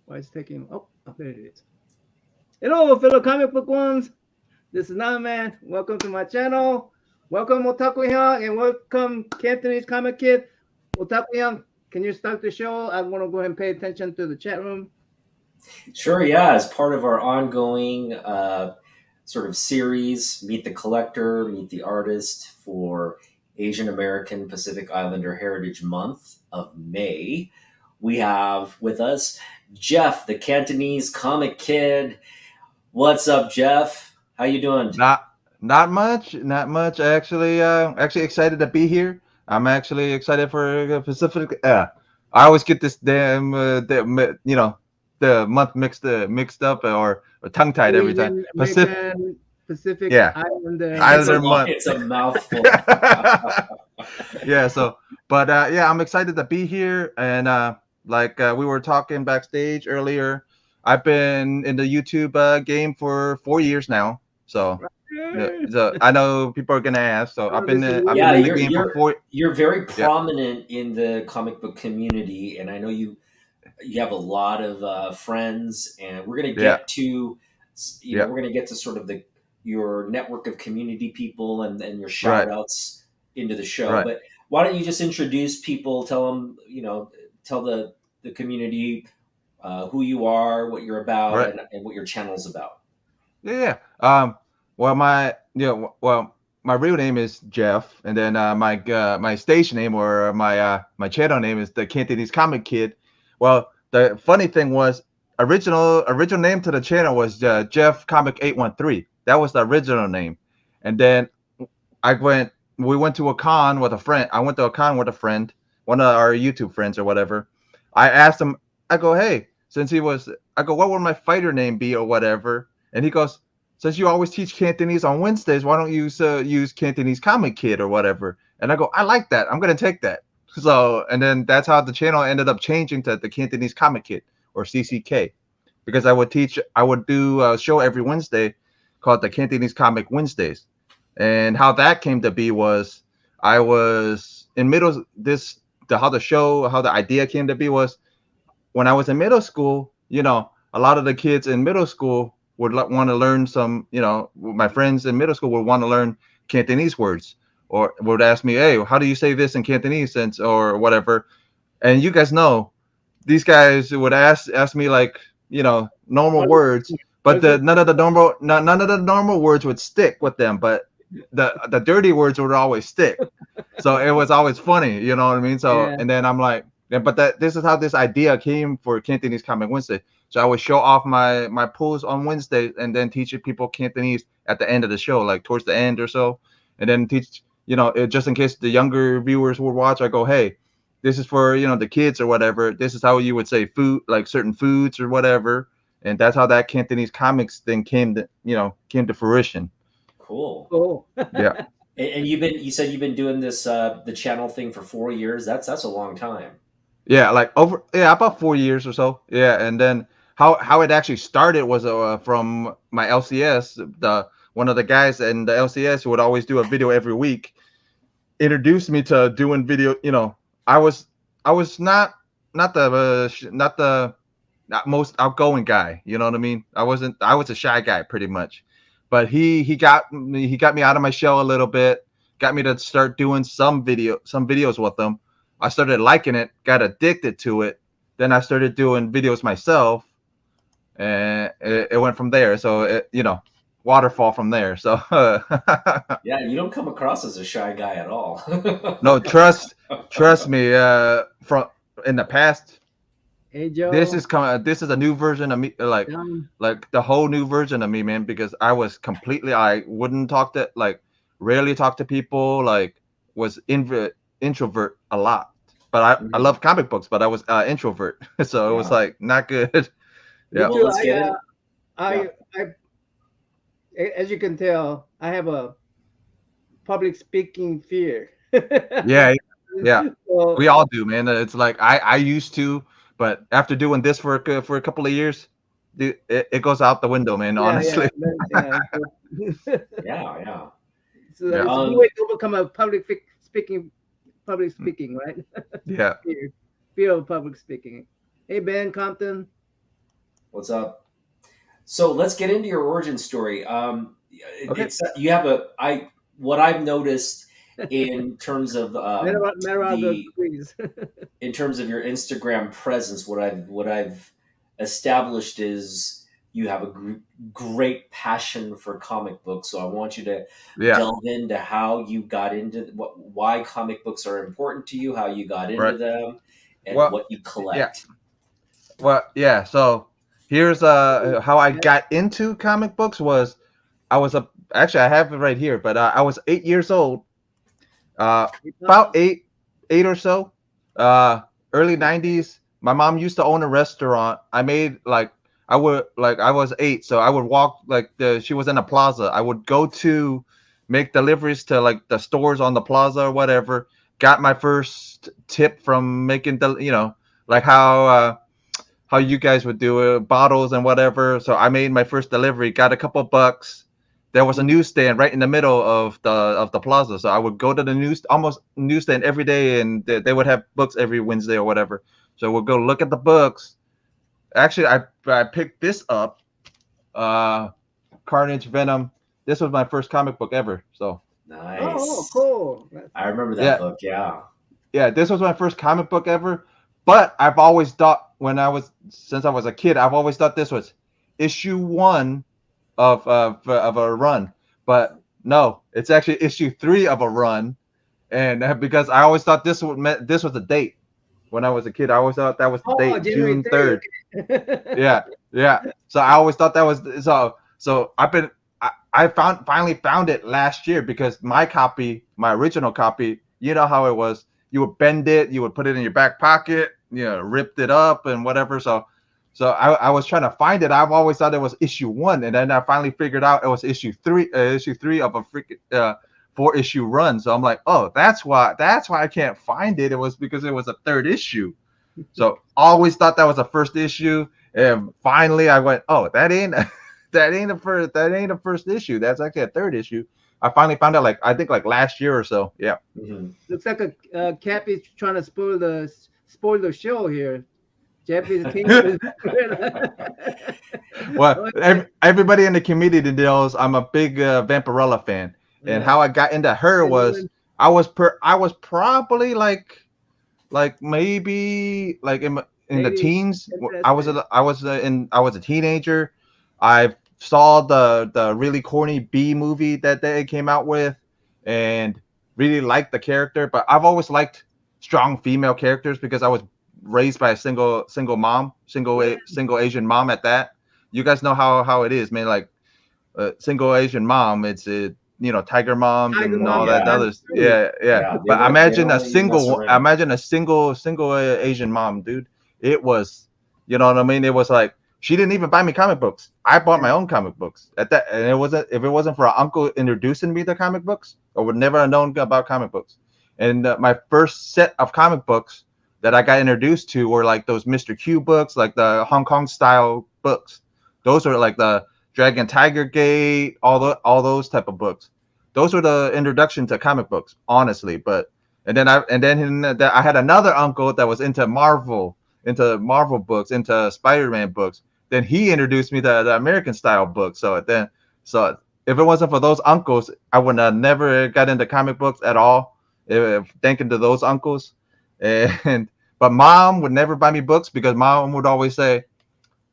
Why is it taking? Oh, there it is. Hello, fellow comic book ones. This is Man. Welcome to my channel. Welcome Otaku Hyung and welcome Cantonese Comic Kid. Otaku Hyung, can you start the show? I want to go ahead and pay attention to the chat room. Sure, yeah. As part of our ongoing sort of series, Meet the Collector, Meet the Artist for Asian American Pacific Islander Heritage Month of May, we have with us Jeff, the Cantonese comic kid. What's up, Jeff? How you doing? Not much. Actually excited to be here. I'm actually excited for Pacific. I always get this damn, the month mixed up or tongue tied every time. Asian Pacific, American Pacific yeah, Islander. Islander month. It's a mouthful. Yeah. So, but yeah, I'm excited to be here, and we were talking backstage earlier. I've been in the YouTube game for 4 years now. So yeah, so I know people are gonna ask. So Oh, this is I've Yeah, been in the you're game for you're 4. you're very Yeah, prominent in the comic book community, and I know you have a lot of friends, and we're gonna yeah, get to yeah. we're gonna get to sort of the your network of community people and your shout Right, outs into the show. right. But why don't you just introduce people? Tell them tell the community who you are, what you're about, Right. and what your channel's about. Yeah, yeah. My real name is Jeff, and then my station name or my channel name is the Cantonese Comic Kid. Well, the funny thing was original name to the channel was Jeff Comic 813. That was the original name, and then I went. We went to a con with a friend. I went to a con with a friend, one of our YouTube friends or whatever. I asked him. I go, hey, since he was, I go, what would my fighter name be or whatever? And he goes, since you always teach Cantonese on Wednesdays, why don't you use Cantonese Comic Kid or whatever? And I go, I like that. I'm gonna take that. So, and then that's how the channel ended up changing to the Cantonese Comic Kid or CCK, because I would do a show every Wednesday called the Cantonese Comic Wednesdays. And how that came to be was I was in middle this the how the idea came to be was when I was in middle school, a lot of the kids in middle school would want to learn my friends in middle school would want to learn Cantonese words or would ask me, hey, how do you say this in Cantonese since or whatever. And you guys know these guys would ask me like, normal What is, words, what but is it? none of the normal words would stick with them, but the dirty words would always stick. So it was always funny, you know what I mean? So Yeah. and then I'm like, yeah, but this is how this idea came for Cantonese Comic Wednesday. So I would show off my pulls on Wednesday and then teach people Cantonese at the end of the show, like towards the end or so, and then teach just in case the younger viewers would watch. I go, hey, this is for the kids or whatever. This is how you would say food, like certain foods or whatever, and that's how that Cantonese comics thing came to fruition. Cool. Cool. Yeah. And you said you've been doing this the channel thing for 4 years. That's a long time. Yeah, about 4 years or so. Yeah, and then how it actually started was from my LCS. The One of the guys in the LCS who would always do a video every week introduced me to doing video. I was I was not the not most outgoing guy. You know what I mean? I wasn't. I was a shy guy pretty much, but he got me out of my shell a little bit. Got me to start doing some videos with them. I started liking it, got addicted to it. Then I started doing videos myself, and it went from there. So waterfall from there. So Yeah, you don't come across as a shy guy at all. no, trust me. From in the past, Hey Joe. this is a new version of me, Um, like the whole new version of me, man, because I wouldn't talk to, like, rarely talk to people, like, was introvert a lot, but I Mhm. love comic books, but I was introvert. So it was Yeah. like not good. me Yeah. Well, too. let's get in. Yeah. As you can tell, I have a public speaking fear. Yeah, yeah, we So all do, man. It's like I used to, but after doing this for a couple of years, it goes out the window, man, yeah, yeah, honestly. yeah. So, Yeah, yeah. Yeah, it's a good Um, way to overcome a speaking, public speaking, right? yeah. Fear, fear of public speaking. Hey Ben Compton. What's up? So let's get into your origin story. Okay. It's you have what I've noticed in terms of the please. in terms of your Instagram presence. What I've established is you have a great passion for comic books. So I want you to Yeah. delve into how you got into why comic books are important to you, how you got into Right. them, and Well, what you yeah. collect. Well, yeah. So here's how I got into comic books was I was a actually I have it right here, but I was 8 years old, about eight or so, uh, early '90s. My mom used to own a restaurant. I made like I was 8, so I would walk like she was in a plaza. I would go to make deliveries to like the stores on the plaza or whatever. Got my first tip from making like how you guys would do it, bottles and whatever. So I made my first delivery, got a couple bucks. There was a newsstand right in the middle of the plaza, so I would go to the newsstand every day, and they would have books every Wednesday or whatever. So we'll go look at the books. Actually, I picked this up, Carnage Venom. This was my first comic book ever. So Nice. Oh, cool. I remember that Yeah. book. Yeah. yeah, this was my first comic book ever. But I've always thought since I was a kid, I've always thought this was issue 1 of a run. But no, it's actually issue 3 of a run. And because I always thought this was the date when I was a kid. I always thought that was the date, January June 3rd. Okay. Yeah. So I always thought that was so I finally found it last year because my original copy, you know how it was. You would bend it, you would put it in your back pocket, ripped it up and whatever. So I was trying to find it. I've always thought it was issue 1, and then I finally figured out it was issue 3 of a freaking 4-issue run. So I'm like, oh, that's why I can't find it. It was because it was a 3rd issue. So always thought that was a 1st issue, and finally I went, oh, that ain't the first issue. That's actually a 3rd issue. I finally found out I think last year or so. Yeah. Mm-hmm. Looks like a Cappy's trying to spoil the show here. Jeffy's king. Well, everybody in the community knows I'm a big Vampirella fan, and how I got into her was I was probably like maybe like in the teens. I was a teenager. I saw the really corny B movie that they came out with, and really liked the character. But I've always liked strong female characters because I was raised by a single mom, single Asian mom at that. You guys know how it is, man. Like single Asian mom, it's Tiger Moms and all that others. Yeah. But imagine a single Asian mom, dude. It was, you know what I mean? It was like she didn't even buy me comic books. I bought my own comic books at that, and if it wasn't for an uncle introducing me to comic books, I would never have known about comic books. And my first set of comic books that I got introduced to were like those Mr. Q books, like the Hong Kong style books. Those are like the Dragon Tiger Gate, all those type of books. Those were the introduction to comic books, honestly. But and then I had another uncle that was into Marvel books, into Spider-Man books. Then he introduced me to the American style books. So if it wasn't for those uncles, I would have never got into comic books at all. Thanking to those uncles. But mom would never buy me books because mom would always say,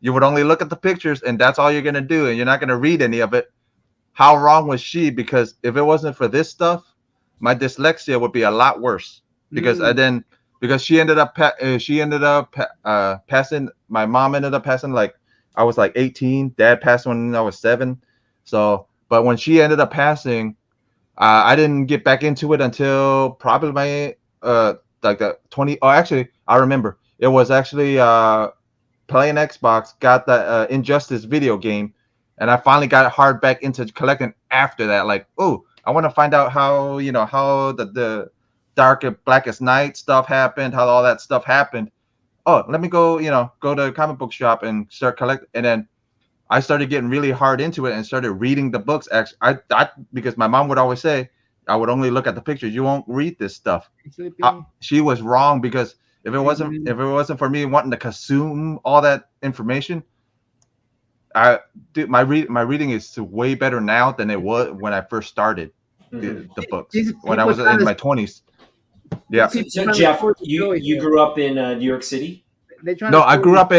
you would only look at the pictures and that's all you're going to do. And you're not going to read any of it. How wrong was she? Because if it wasn't for this stuff, my dyslexia would be a lot worse because because she ended up passing. My mom ended up passing like I was like 18. Dad passed when I was 7. So, but when she ended up passing, I didn't get back into it until probably my like the 20. Oh, actually, I remember it was actually playing Xbox. Got the Injustice video game, and I finally got hard back into collecting after that. Like, oh, I want to find out how the Darkest Blackest Night stuff happened, how all that stuff happened. Oh, let me go to a comic book shop and start collecting. And then I started getting really hard into it and started reading the books. Actually, I because my mom would always say I would only look at the pictures. You won't read this stuff. She was wrong because if it wasn't for me wanting to consume all that information, my reading is way better now than it was when I first started the books when I was in my 20s. Yeah. So Jeff, you grew up in New York City? No, I grew up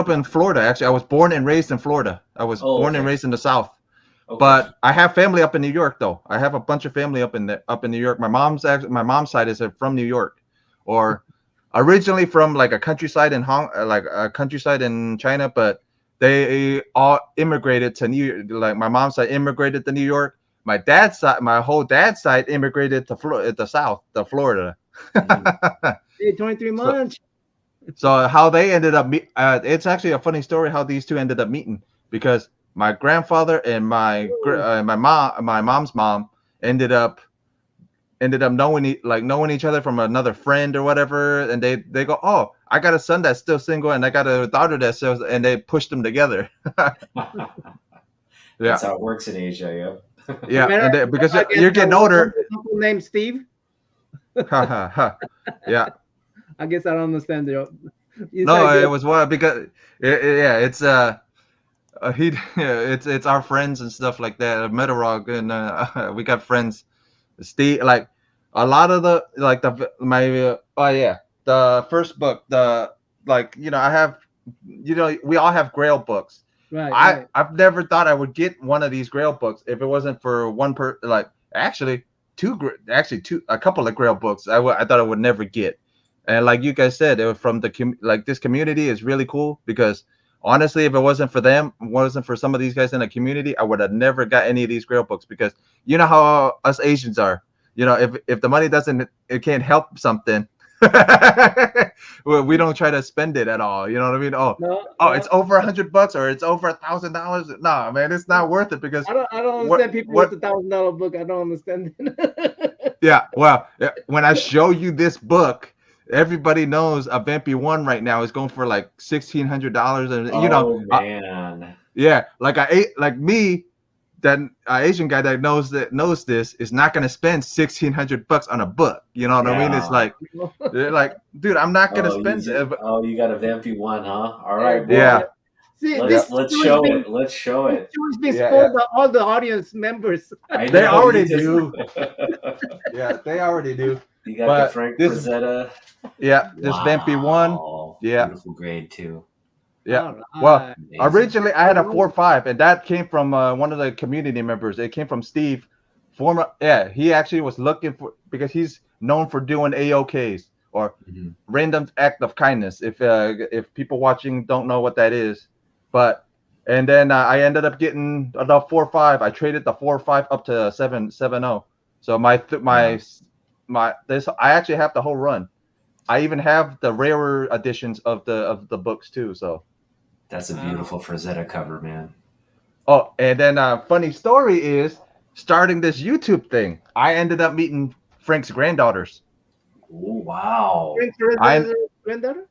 in Florida. Actually, I was born and raised in Florida. I was born and raised in the South. Okay. But I have family up in New York, though. I have a bunch of family up in New York. My mom's side is from New York, or originally from like a countryside in China, but they all immigrated to New York. Like my mom's side immigrated to New York. My whole dad's side immigrated to Florida. 23 months. So how they ended up it's actually a funny story how these two ended up meeting, because my grandfather and my mom's mom ended up knowing each other from another friend or whatever, and they go, oh, I got a son that's still single and I got a daughter that's still, and they pushed them together. That's how it works in Asia. Yeah, and because you're getting older. Uncle named Steve. Yeah. I guess I don't understand it. It was because it's it's our friends and stuff like that. Metalrog, and we got friends. Steve, like a lot of the the first book, I have, we all have Grail books. Right. I've never thought I would get one of these Grail books if it wasn't for one a couple of Grail books I thought I would never get. And like you guys said, it was from this community is really cool, because honestly, if it wasn't for some of these guys in the community, I would have never got any of these Grail books, because you know how us Asians are. If the money it can't help something, we don't try to spend it at all. You know what I mean? It's over $100 or it's over $1,000. No, man, it's not worth it, because I don't understand people with $1,000 book. I don't understand it. Yeah, well, when I show you this book, everybody knows a Vampy 1 right now is going for like $1,600, and man. Yeah, that Asian guy that knows this is not going to spend $1,600 on a book. You know what I mean? It's like, they're like, dude, I'm not going to spend it. You got a Vampy 1, huh? All right, boy. Yeah. See, let's show it. Let's show it. It's been spoiled by all the audience members. They already do. Yeah, they already do. You got the Frank Frazetta. Yeah, this Vampy 1. Yeah. Beautiful grade too. Yeah. Right. Well, originally I had a 4.5, and that came from one of the community members. It came from Steve. He actually was looking for, because he's known for doing AOKs, or random act of kindness. If people watching don't know what that is, and then I ended up getting the 4.5. I traded the 4.5 up to 7.0. So I actually have the whole run. I even have the rarer editions of the books too. So that's a beautiful Frazetta cover, man. Oh, and then funny story is, starting this YouTube thing, I ended up meeting Frank's granddaughters. Oh, wow. Frank Frazetta's granddaughter?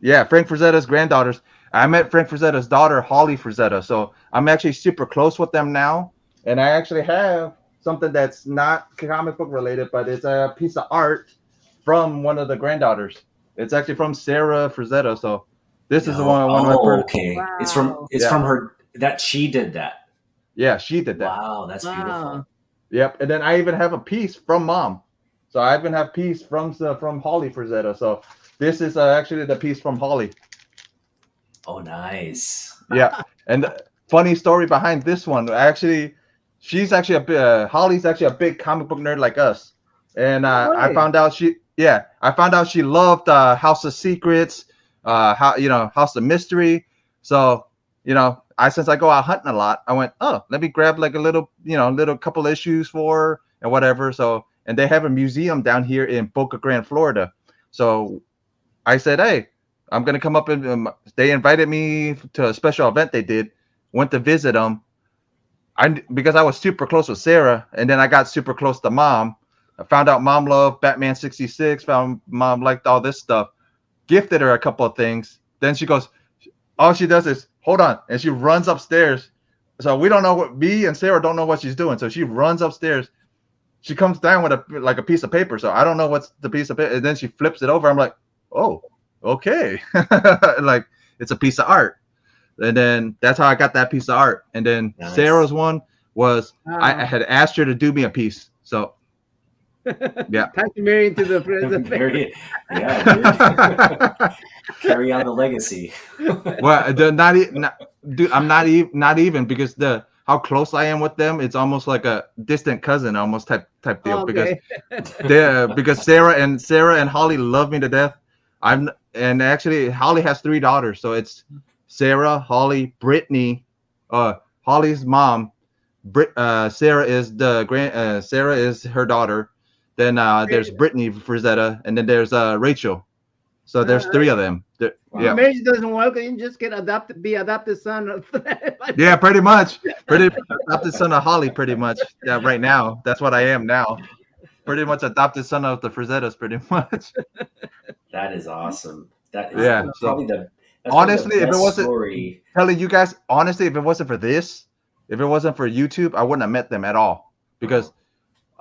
Yeah, Frank Frazetta's granddaughters. I met Frank Frazetta's daughter, Holly Frazetta. So I'm actually super close with them now. And I actually have something that's not comic book related, but it's a piece of art from one of the granddaughters. It's actually from Sarah Frazetta. So this is the one of my first. Okay. Wow. It's from her, that she did that. Yeah, she did that. Wow, that's beautiful. Yep. And then I even have a piece from Mom. So I even have a piece from Holly Frazetta. So this is actually the piece from Holly. Oh, nice. Yeah. And funny story behind this one. Actually, Holly's actually a big comic book nerd like us. And I found out she loved House of Secrets, House of Mystery. So, since I go out hunting a lot, I went, let me grab like a little couple issues for her and whatever. So, and they have a museum down here in Boca Grande, Florida. So I said, hey, I'm going to come up, and they invited me to a special event they did, went to visit them. Because I was super close with Sarah, and then I got super close to Mom. I found out Mom loved Batman 66, found Mom liked all this stuff, gifted her a couple of things. Then she goes, all she does is, hold on, and she runs upstairs. So we don't know me and Sarah don't know what she's doing. So she runs upstairs. She comes down with a piece of paper. So I don't know what's the piece of paper. And then she flips it over. I'm like, oh, okay. Like, it's a piece of art. And then that's how I got that piece of art. And then Nice. Sarah's one was I Wow. had asked her to do me a piece. So yeah. Time to marry into the president. Carry on the legacy. Well, dude, I'm not even because how close I am with them, it's almost like a distant cousin almost type deal. Okay. Because Sarah and Holly love me to death. And actually Holly has 3 daughters, so it's Sarah, Holly, Brittany, Holly's mom. Sarah is Sarah is her daughter. Then there's Brittany Frazetta, and then there's Rachel. So there's 3 of them. Wow. Yeah. Marriage doesn't work, and you just get adopted son of Yeah, pretty much. Adopted son of Holly, pretty much. Yeah, right now. That's what I am now. Pretty much adopted son of the Frazettas, pretty much. That is awesome. That is So, that's honestly, the if it best wasn't story. telling you guys, honestly, if it wasn't for this, if it wasn't for YouTube, I wouldn't have met them at all. Because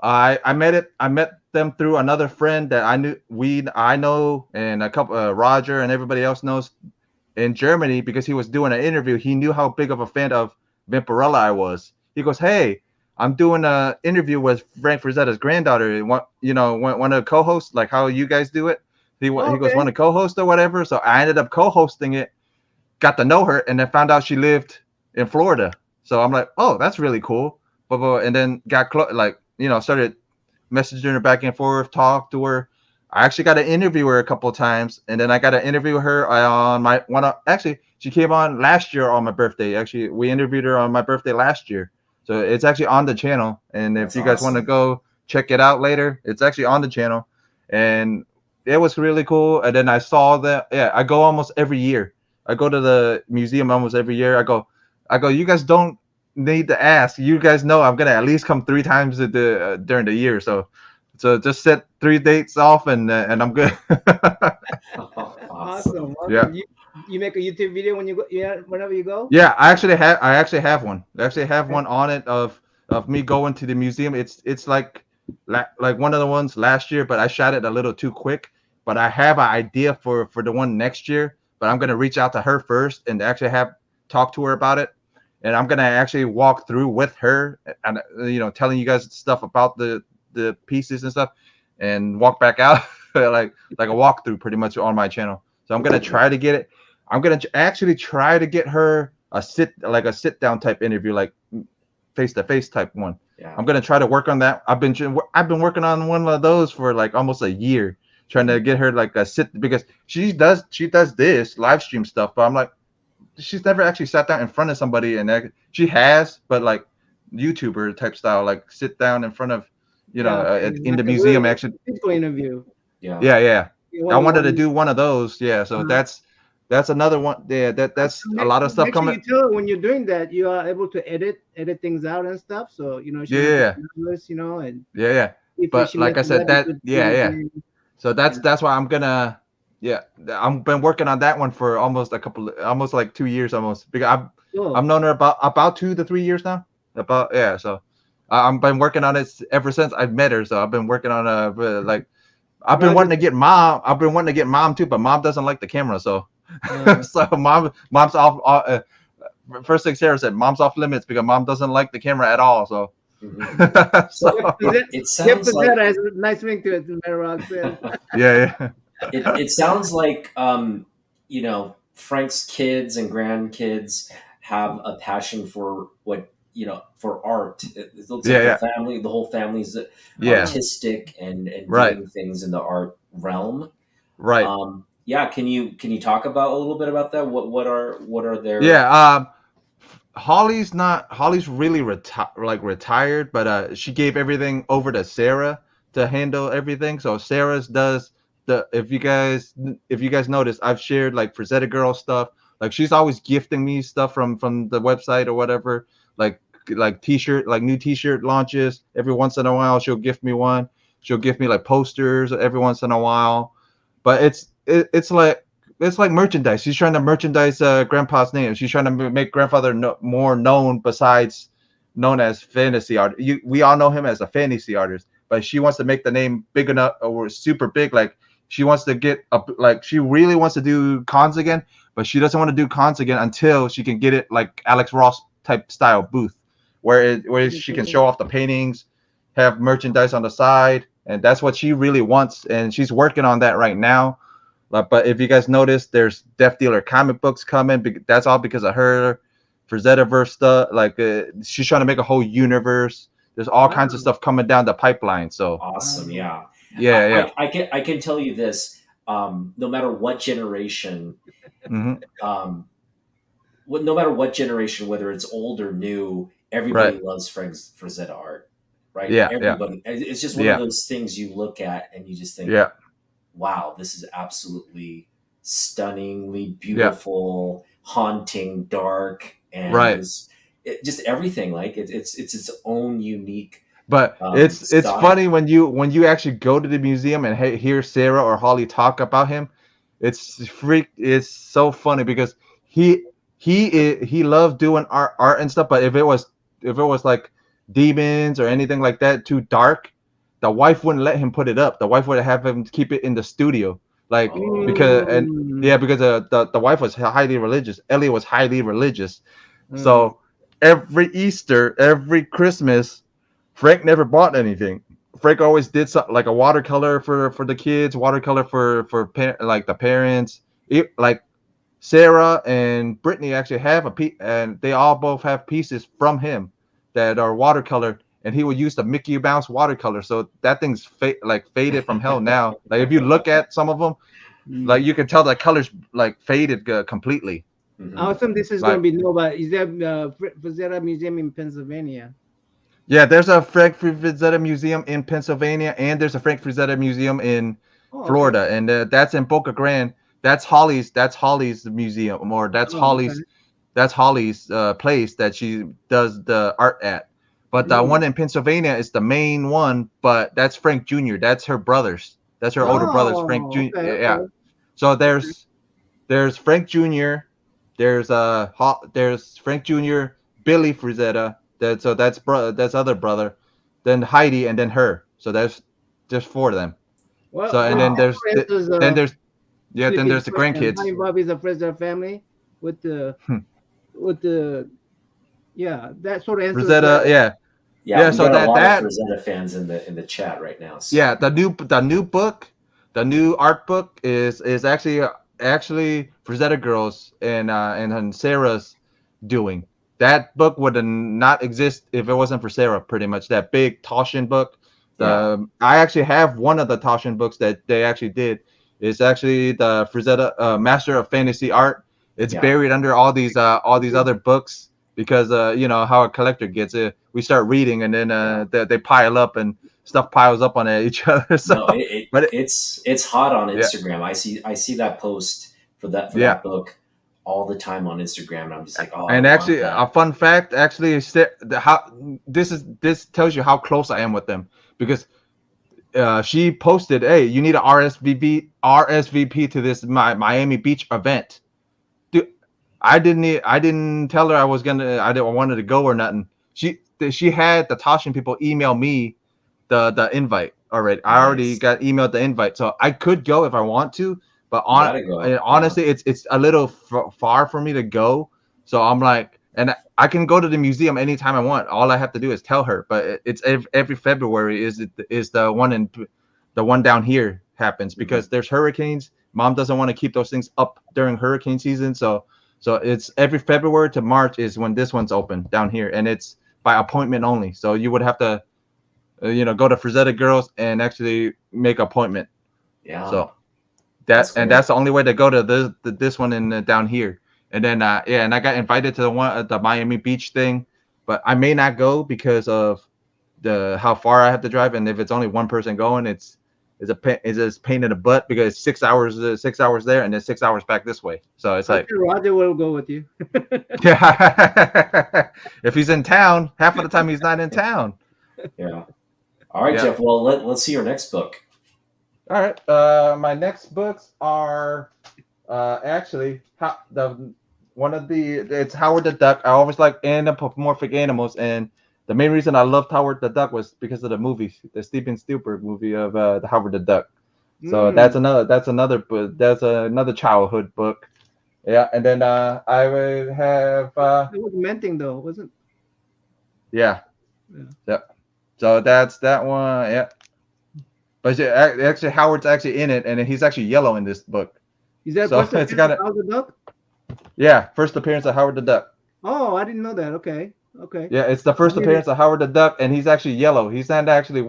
I met them through another friend that I know, and a couple Roger and everybody else knows in Germany, because he was doing an interview. He knew how big of a fan of Vampirella I was. He goes, "Hey, I'm doing an interview with Frank Frazetta's granddaughter. One of the co-hosts, like how you guys do it." He goes, "Want to co-host or whatever?" So I ended up co-hosting it, got to know her, and then found out she lived in Florida. So I'm like, "Oh, that's really cool." And then got started messaging her back and forth, talked to her. I actually got to interview her a couple of times, and then I got to interview her on actually, she came on last year on my birthday. Actually, we interviewed her on my birthday last year. So it's actually on the channel. And if you guys want to go check it out later, it's actually on the channel. And it was really cool. And then I saw that, I go almost every year. I go to the museum almost every year. I go, you guys don't need to ask. You guys know I'm gonna at least come 3 times during the year. So just set 3 dates off, and I'm good. Awesome. Yeah. You make a YouTube video when you go, whenever you go? Yeah, I actually have one. I actually have one on it of me going to the museum. It's like one of the ones last year, but I shot it a little too quick. But I have an idea for the one next year. But I'm gonna reach out to her first and actually talk to her about it. And I'm gonna actually walk through with her and telling you guys stuff about the pieces and stuff, and walk back out like a walkthrough pretty much on my channel. So I'm gonna try to get it. I'm gonna actually try to get her a sit down type interview, like face to face type one. Yeah. I'm gonna try to work on that. I've been working on one of those for like almost a year, trying to get her like a sit, because she does this live stream stuff, but I'm like, she's never actually sat down in front of somebody, and she has, but like YouTuber type style, like sit down in front of in the museum actually. Physical interview. Yeah. I wanted to do one of those. Yeah, so that's another one. Yeah, that's a lot of stuff coming. You tell her when you're doing that, you are able to edit things out and stuff. So she nervous, and yeah. But like I said, So that's why I'm gonna. Yeah, I've been working on that one for almost like 2 years almost, because I've known her about 2 to 3 years now. So I've been working on it ever since I've met her. So I've been working on I've been wanting to get mom. I've been wanting to get mom too, but mom doesn't like the camera. So so mom's off. First thing Sarah said, mom's off limits because mom doesn't like the camera at all. So. It sounds like has a nice ring to it, Roxanne. Yeah. It sounds like Frank's kids and grandkids have a passion for for art. It looks like the whole family's artistic and doing things in the art realm. Right. Can you talk about a little bit about that? What are their Holly's really retired, but she gave everything over to Sarah to handle everything. So Sarah's does if you guys notice, I've shared like Frazetta Girl stuff. Like she's always gifting me stuff from the website or whatever, like t-shirt, like new t-shirt launches. Every once in a while she'll gift me one. She'll give me like posters every once in a while. But it's like merchandise. She's trying to merchandise Grandpa's name. She's trying to make grandfather more known, besides known as fantasy art. We all know him as a fantasy artist, but she wants to make the name big enough or super big. Like she wants to get up, like she really wants to do cons again, but she doesn't want to do cons again until she can get it like Alex Ross type style booth, where she can show off the paintings, have merchandise on the side, and that's what she really wants, and she's working on that right now. But if you guys notice, there's Death Dealer comic books coming. That's all because of her. For Zetaverse stuff, like she's trying to make a whole universe. There's all kinds of stuff coming down the pipeline. So awesome, yeah. I can tell you this: no matter what generation, no matter what generation, whether it's old or new, everybody loves Frank Frazetta art, right? Yeah, everybody. It's just one of those things you look at and you just think, wow, this is absolutely stunningly beautiful, haunting, dark, and just everything. Like it's its own unique. But it's funny when you actually go to the museum and hear Sarah or Holly talk about him. It's so funny because he loved doing art and stuff. But if it was like demons or anything like that too dark, the wife wouldn't let him put it up. The wife would have him keep it in the studio, like because the wife was highly religious. Ellie was highly religious, so every Easter, every Christmas, Frank never bought anything. Frank always did something like a watercolor for the kids, watercolor for like the parents. Like Sarah and Brittany actually have a piece, and they all both have pieces from him that are watercolored. And he would use the Mickey Mouse watercolor, so that thing's faded from hell now. Like if you look at some of them, like you can tell the colors like faded completely. Awesome! This is going to be Nova. Is there Frazetta Museum in Pennsylvania? Yeah, there's a Frank Frazetta Museum in Pennsylvania, and there's a Frank Frazetta Museum in Florida, and that's in Boca Grande. That's Holly's museum, or that's Holly's place that she does the art at. But the one in Pennsylvania is the main one, but that's Frank Jr. That's her brothers. That's her older brothers, Frank Jr. Okay. Yeah. So there's Frank Jr. There's Frank Jr. Billy Frazetta. That's other brother. Then Heidi, and then her. So there's just 4 of them. Well, so and then there's the grandkids. Honey Bobby's a Frazetta family with the that sort of answers Frazetta, yeah. So that Frazetta fans in the chat right now. So. Yeah, the new book, the new art book is actually Frazetta Girls and Sarah's doing. That book would not exist if it wasn't for Sarah. Pretty much that big Tauschen book. I actually have one of the Tauschen books that they actually did. It's actually the Frazetta Master of Fantasy Art. It's buried under all these other books. Because you know how a collector gets it, we start reading and then they pile up and stuff piles up on each other. So, it's hot on Instagram. I see that post for that book all the time on Instagram, and I'm just like, oh. And actually, a fun fact, actually, this tells you how close I am with them because she posted, "Hey, you need an RSVP to this Miami Beach event." I didn't tell her I wanted to go or nothing. She had the Tauschen people email me the invite already. I already got emailed the invite, so I could go if I want to. But honestly, it's a little far for me to go. So I'm like, and I can go to the museum anytime I want. All I have to do is tell her. But it's every February is the one down here happens because there's hurricanes. Mom doesn't want to keep those things up during hurricane season, so it's every February to March is when this one's open down here, and it's by appointment only. So you would have to, go to Frazetta Girls and actually make an appointment. Yeah. So that's the only way to go to this one in down here. And then and I got invited to the Miami Beach thing, but I may not go because of how far I have to drive, and if it's only one person going, it's a pain in the butt because it's 6 hours there and then 6 hours back this way. So it's like Roger will go with you. Yeah. If he's in town, half of the time he's not in town. Yeah. All right, Jeff. Well, let's see your next book. All right. My next books are actually it's Howard the Duck. I always like anthropomorphic animals, and the main reason I loved Howard the Duck was because of the movie, the Steven Spielberg movie of the Howard the Duck. So that's another childhood book. Yeah, and then I would have It was Menting though, wasn't? yeah. Yeah. Yep. So that's that one. Yeah. But actually, Howard's actually in it, and he's actually yellow in this book. Is that So first it's appearance got of a Howard the Duck? yeah, first appearance of Howard the Duck. Oh, I didn't know that. Okay. Okay. Yeah, it's the first Maybe- appearance of Howard the Duck, and he's actually yellow. He's not actually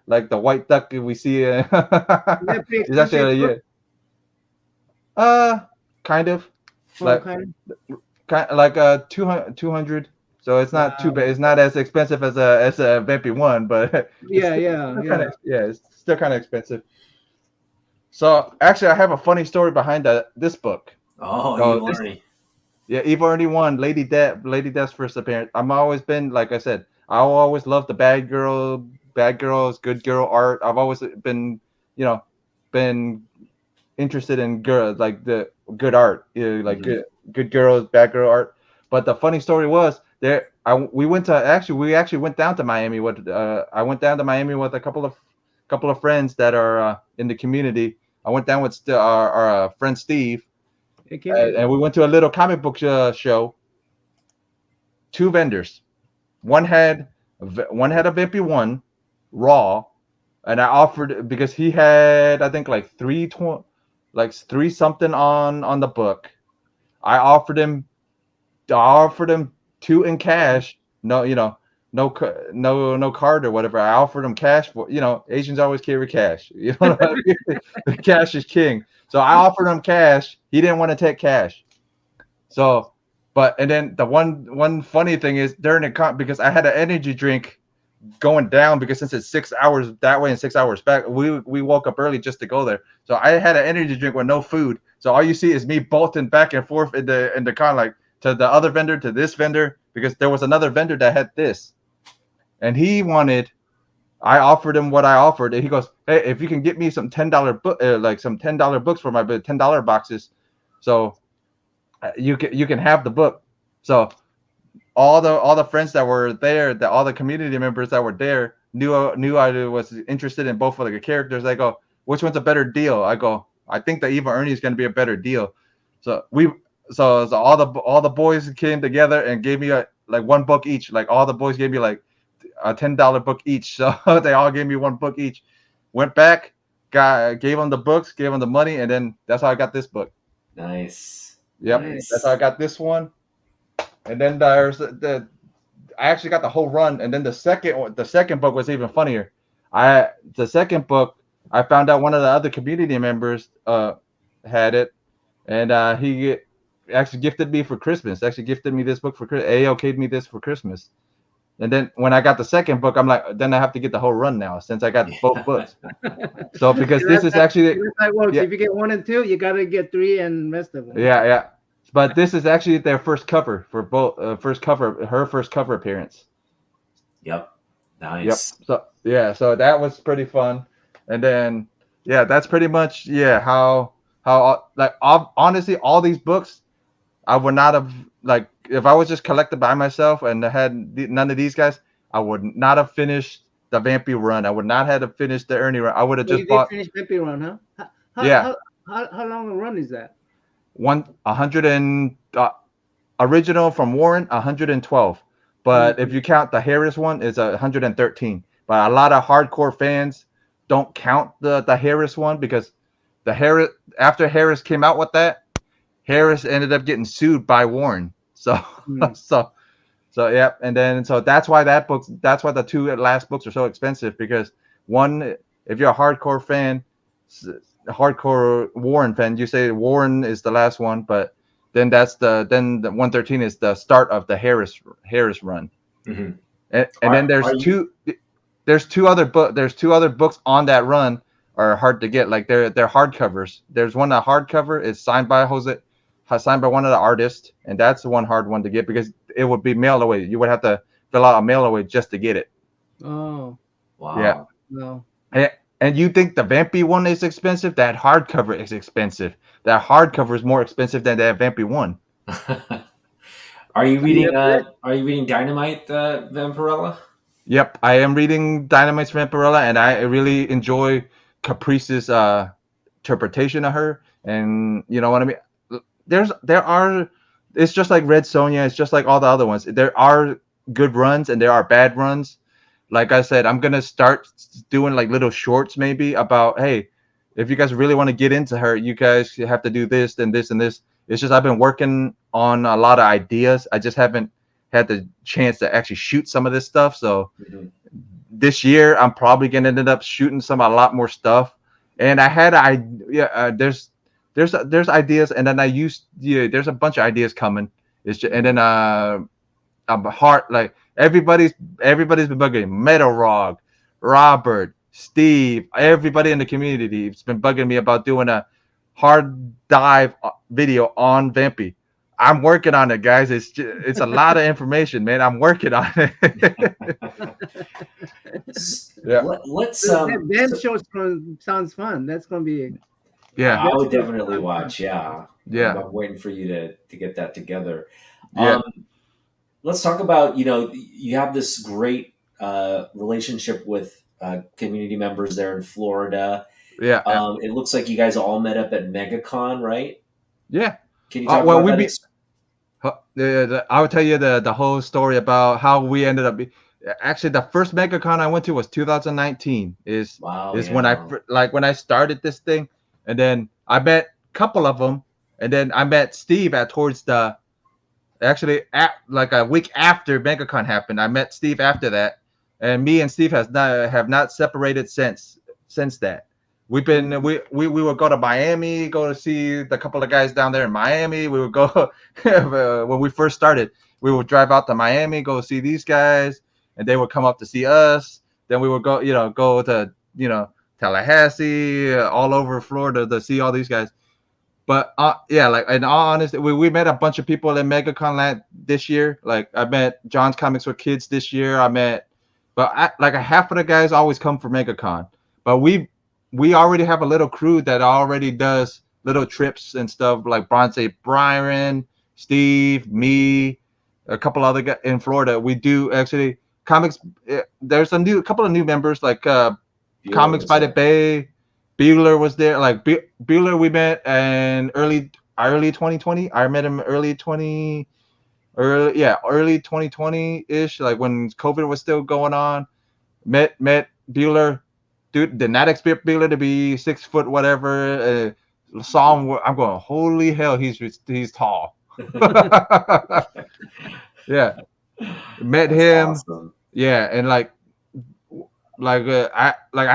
like the white duck we see. Is that pretty He's actually expensive kind of book? like Okay. like 200. So it's not too Wow. bad. It's not as expensive as a Vampy one, but Yeah, it's still kind of expensive. So actually, I have a funny story behind this book. Oh, So Evil this- Ernie. Yeah, Eve already won Lady Death's first appearance. I'm always been, like I said, I always loved the bad girls, good girl art. I've always been, been interested in like the good art, like good girls, bad girl art. But the funny story was we actually went down to Miami with I went down to Miami with a couple of friends that are in the community. I went down with our friend Steve. And we went to a little comic book show. 2 vendors. One had a Vampy 1 raw, and I offered because he had I think like 3 something on the book. I offered him 2 in cash. No, no card or whatever. I offered him cash for Asians always carry cash. You know what I mean? Cash is king. So I offered him cash. He didn't want to take cash. So, and then the one funny thing is during the because I had an energy drink going down because since it's 6 hours that way and 6 hours back, we woke up early just to go there. So I had an energy drink with no food. So all you see is me bolting back and forth in the con, like to the other vendor, to this vendor, because there was another vendor that had this, and I offered him what I offered, and he goes, "Hey, if you can get me some $10 book, like some $10 books for my $10 boxes, so you can have the book." So all the friends that were there, all the community members that were there knew I was interested in both of the characters. They go, "Which one's a better deal?" I go, "I think that Evil Ernie is going to be a better deal." So all the boys came together and gave me like 1 book each. Like all the boys gave me like a $10 book each. So they all gave me 1 book each. Went back, gave them the books, gave them the money, and then that's how I got this book. Nice. Yep, Nice. That's how I got this one. And then there's I actually got the whole run. And then the second book was even funnier. The second book, I found out one of the other community members had it, and he actually gifted me for Christmas. Actually gifted me this book for Christmas. AOK'd me this for Christmas. And then when I got the second book, I'm like, then I have to get the whole run now since I got both books. So because this is actually that's how it works. Yeah. If you get 1 and 2, you gotta get 3 and rest of them. yeah. But this is actually their first cover for both her first cover appearance. Yep. Nice. Yep. So that was pretty fun. And then that's pretty much how like honestly all these books I would not have, like, if I was just collected by myself and had none of these guys, I would not have finished the Vampy run. I would not have finished the Ernie run. I would have So just you bought did finish Vampy Run, huh? Yeah. How long a run is that? 100 and original from Warren 112. But if you count the Harris one, it's 113. But a lot of hardcore fans don't count the Harris one because after Harris came out with that, Harris ended up getting sued by Warren. So yeah, and then so that's why the 2 last books are so expensive, because one, if you're a hardcore fan, hardcore Warren fan, you say Warren is the last one, but then the 113 is the start of the Harris run. Mm-hmm. And then there's two other books on that run are hard to get. Like they're hardcovers. There's one that hardcover is signed by one of the artists, and that's the one hard one to get because it would be mail away. You would have to fill out a mail away just to get it. Oh, Wow. Yeah. no. And you think the Vampy one is expensive? That hardcover is expensive. That hardcover is more expensive than that Vampy one. Are you reading Dynamite, Vampirella? Yep, I am reading Dynamite's Vampirella, and I really enjoy Caprice's interpretation of her. And you know what I mean? there are. It's just like Red Sonja. It's just like all the other ones. There are good runs and there are bad runs. Like I said, I'm gonna start doing like little shorts maybe about, hey, if you guys really want to get into her, you guys have to do this and this and this. It's just I've been working on a lot of ideas. I just haven't had the chance to actually shoot some of this stuff. So this year I'm probably gonna end up shooting a lot more stuff. And there's ideas, and then there's a bunch of ideas coming. It's just, and then I'm heart like everybody's been bugging Metal Rog, Robert, Steve, everybody in the community. It's been bugging me about doing a hard dive video on Vampy. I'm working on it, guys. It's a lot of information, man. I'm working on it. Yeah. Let's that show sounds fun. That's gonna be. Yeah, I would definitely watch. Yeah. I'm waiting for you to get that together. Yeah. Let's talk about, you have this great relationship with community members there in Florida. Yeah. It looks like you guys all met up at MegaCon, right? Yeah. Can you talk about that? I will tell you the whole story about how we ended up. Actually, the first MegaCon I went to was 2019. When I started this thing, and then I met a couple of them, and then I met Steve like a week after MegaCon happened. I met Steve after that, and me and Steve have not separated since that. We would go to Miami, go to see the couple of guys down there in Miami. We would go when we first started. We would drive out to Miami, go see these guys, and they would come up to see us. Then we would go to Tallahassee, all over Florida to see all these guys. But like in all honesty, we met a bunch of people at MegaCon this year. Like I met John's Comics with Kids this year. Like a half of the guys always come for MegaCon. But we already have a little crew that already does little trips and stuff, like Bronze Byron, Steve, me, a couple other guys in Florida. We do actually comics. There's a couple of new members like Comics by the Bay. Bueller was there. Like Bueller, we met in early 2020. I met him early 2020-ish, like when COVID was still going on. Met Bueller. Dude, did not expect Bueller to be 6 foot whatever. Saw him. I'm going, holy hell, he's tall. Yeah, met him. Awesome. Yeah, and I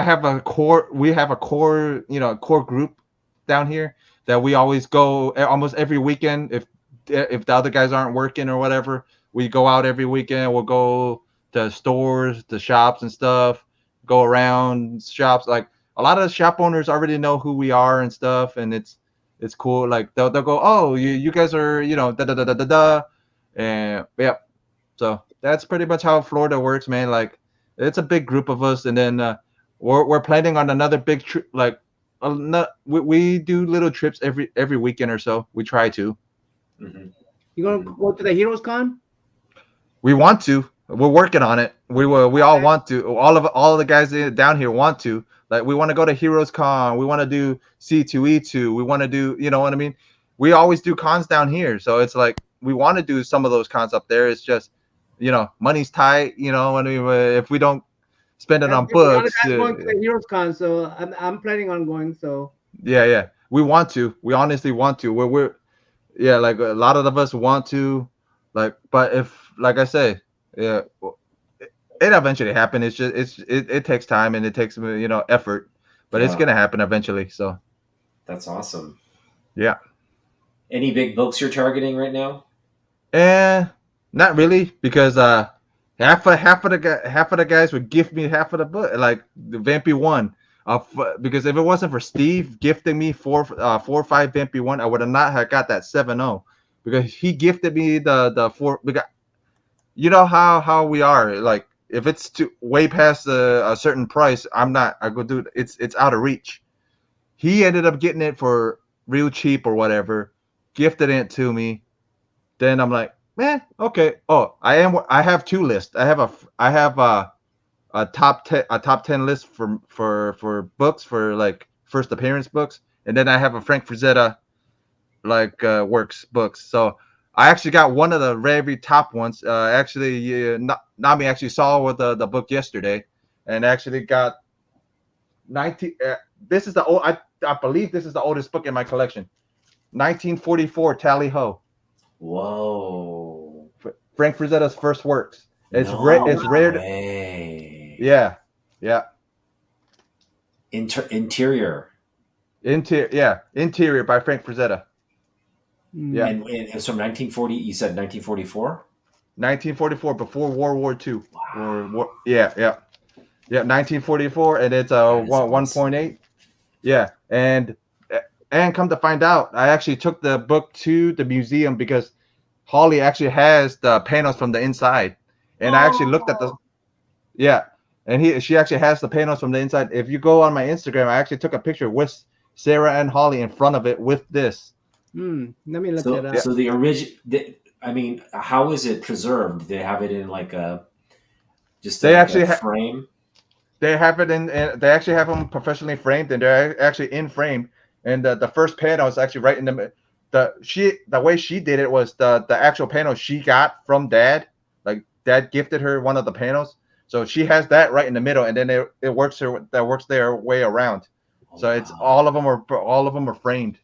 have a core. We have a core, core group down here that we always go almost every weekend. If the other guys aren't working or whatever, we go out every weekend. We'll go to stores, to shops and stuff. Go around shops. Like a lot of the shop owners already know who we are and stuff, and it's cool. Like they'll go, oh, you guys are da da da da da da, and yeah. So that's pretty much how Florida works, man. Like it's a big group of us, and then we're planning on another big trip. Like we do little trips every weekend or so. We try to. Mm-hmm. You gonna go to the Heroes Con? We want to. We're working on it. We all want to. All of the guys down here want to. Like we want to go to Heroes Con. We want to do C2E2. We want to do, you know what I mean? We always do cons down here, so it's like we want to do some of those cons up there. It's just, money's tight. If we don't spend it on books. I'm going to the Heroes Con, so I'm planning on going. So yeah, we want to. We honestly want to. We're like a lot of us want to, like, but if, like I say. Yeah, it eventually happen. It's just it takes time and it takes effort, but it's gonna happen eventually. So that's awesome. Yeah. Any big books you're targeting right now? Not really, because half of the guys would gift me half of the book, like the Vampy 1. Because if it wasn't for Steve gifting me 4 or 5 Vampy 1, I would have not have got that 7-0, because he gifted me the 4. Because you know how we are, like if it's way past a certain price, I go, dude, it's out of reach. He ended up getting it for real cheap or whatever, gifted it to me. Then I'm like, man, okay. Oh, I have 2 lists. I have a top 10 list for books, for like first appearance books, and then I have a Frank Frazetta works books. So I actually got one of the very top ones. Nami actually saw with the book yesterday, and actually got 19. This is the old. I believe this is the oldest book in my collection. 1944 Tally Ho. Whoa. Frank Frazetta's first works. It's No it's rare. way. Yeah. Interior. Interior by Frank Frazetta. Yeah. And it was from 1940. You said 1944. 1944, before World War II. Wow. Yeah. 1944, and it's That is 1.8. Yeah, and come to find out, I actually took the book to the museum because Holly actually has the panels from the inside, and I actually looked at the. Yeah, and she actually has the panels from the inside. If you go on my Instagram, I actually took a picture with Sarah and Holly in front of it with this. Let me look that up. So the original. I mean, how is it preserved? Did they have it in like a frame? They have it in. They actually have them professionally framed, and they're actually in frame. And the first panel is actually right in the. The way she did it was the actual panel she got from Dad. Like Dad gifted her one of the panels, so she has that right in the middle, and then it works their way around. Oh, so it's all of them are framed.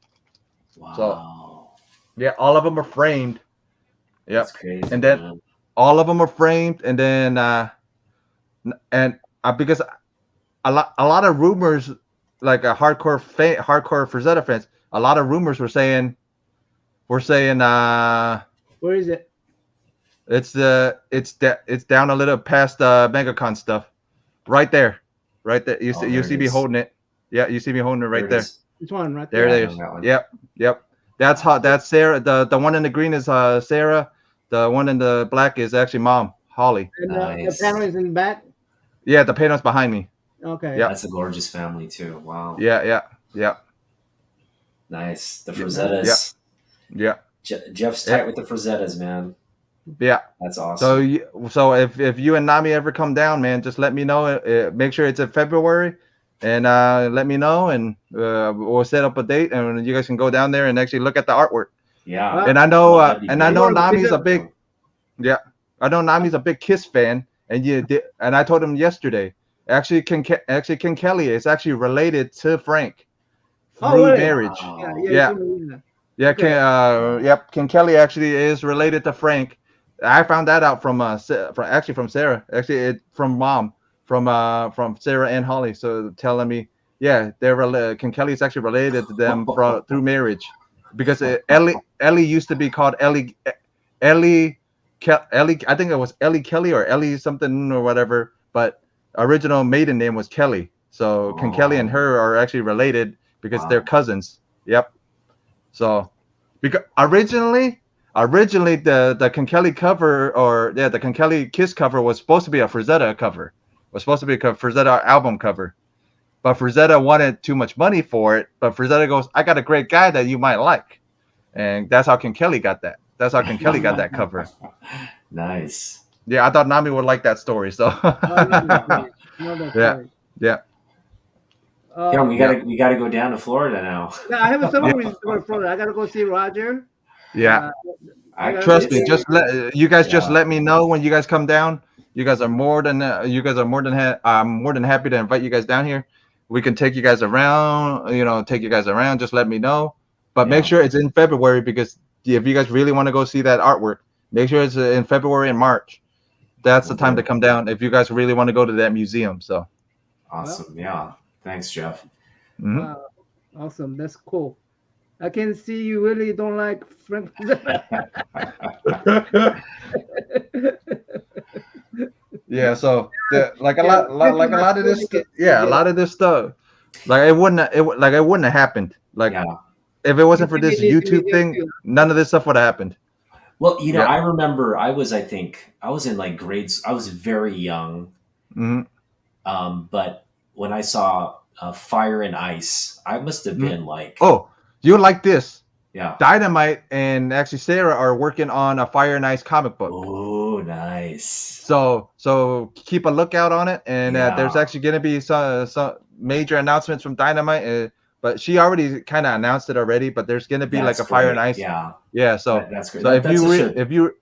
Wow. So yeah, all of them are framed. Yep. That's crazy. And then man. all of them are framed, and then because a lot of rumors, like a hardcore Frazetta fans, a lot of rumors were saying where is it? It's down a little past MegaCon stuff, right there. You see me holding it. Yeah, you see me holding it right there. This one right there. There it is. Yep. That's Sarah. The one in the green is Sarah. The one in the black is actually Mom, Holly. And the panel is in the back. Yeah, the panel's behind me. Okay. Yeah, that's a gorgeous family too. Wow. Yeah. Nice. The Frazettas. Yeah. Jeff's tight with the Frazettas, man. Yeah. That's awesome. So if you and Nami ever come down, man, just let me know. Make sure it's in February, and let me know, and we'll set up a date, and you guys can go down there and actually look at the artwork. Yeah. And I know Nami's a big. Yeah, I know Nami's a big Kiss fan, and I told him yesterday. Actually, Ken Kelly is actually related to Frank through marriage. Ken Kelly actually is related to Frank. I found that out from Sarah. Actually, from Mom, from Sarah and Holly. So telling me, yeah, Ken Kelly is actually related to them through marriage, because Ellie used to be called Ellie. I think it was Ellie Kelly or Ellie something or whatever, but original maiden name was Kelly. So Ken Kelly and her are actually related because they're cousins. Yep. So because originally the Ken Kelly cover, the Ken Kelly Kiss cover was supposed to be a Frazetta cover. Was supposed to be a Frazetta album cover. But Frazetta wanted too much money for it. But Frazetta goes, I got a great guy that you might like. And that's how Ken Kelly got that. That's how Ken Kelly got that cover. Nice. Yeah, I thought Nami would like that story. So yeah. Yeah, we gotta go down to Florida now. Yeah, I have a summer reason to go to Florida. I gotta go see Roger. Yeah. Trust me. Just let me know when you guys come down. You guys are more than I'm more than happy to invite you guys down here. We can take you guys around. Just let me know. But make sure it's in February, because if you guys really want to go see that artwork, make sure it's in February and March. That's the time to come down if you guys really want to go to that museum. So awesome. Yeah. Thanks, Jeff. Mm-hmm. Wow. Awesome. That's cool. I can see you really don't like Frank. Yeah. So a lot of this stuff, like it wouldn't have happened. Like if it wasn't for this YouTube thing, none of this stuff would have happened. Well, I remember I was in like grades. I was very young. Mm-hmm. But when I saw Fire and Ice, I must have been like, oh, you like this? Yeah. Dynamite and actually Sarah are working on a Fire and Ice comic book. Oh, nice. So keep a lookout on it, and there's actually going to be some major announcements from Dynamite. but she already kind of announced it already. But there's gonna be like a Fire and Ice. Yeah. So That's great. so if you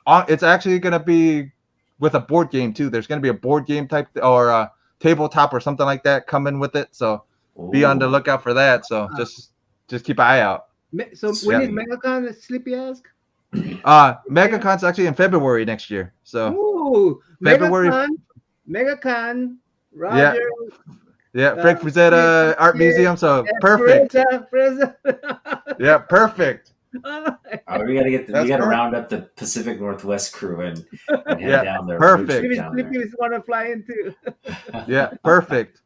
it's actually gonna be with a board game too. There's gonna be a board game type or a tabletop or something like that coming with it. So be on the lookout for that. So just keep an eye out. So when is MegaCon? Sleepy Ask. MegaCon's actually in February next year. So February. MegaCon. Roger. Yeah, Frank Frazetta Art Museum. So perfect. Yeah, perfect. We gotta round up the Pacific Northwest crew and head down there. Perfect. Sleepy's want to fly into. Yeah, perfect.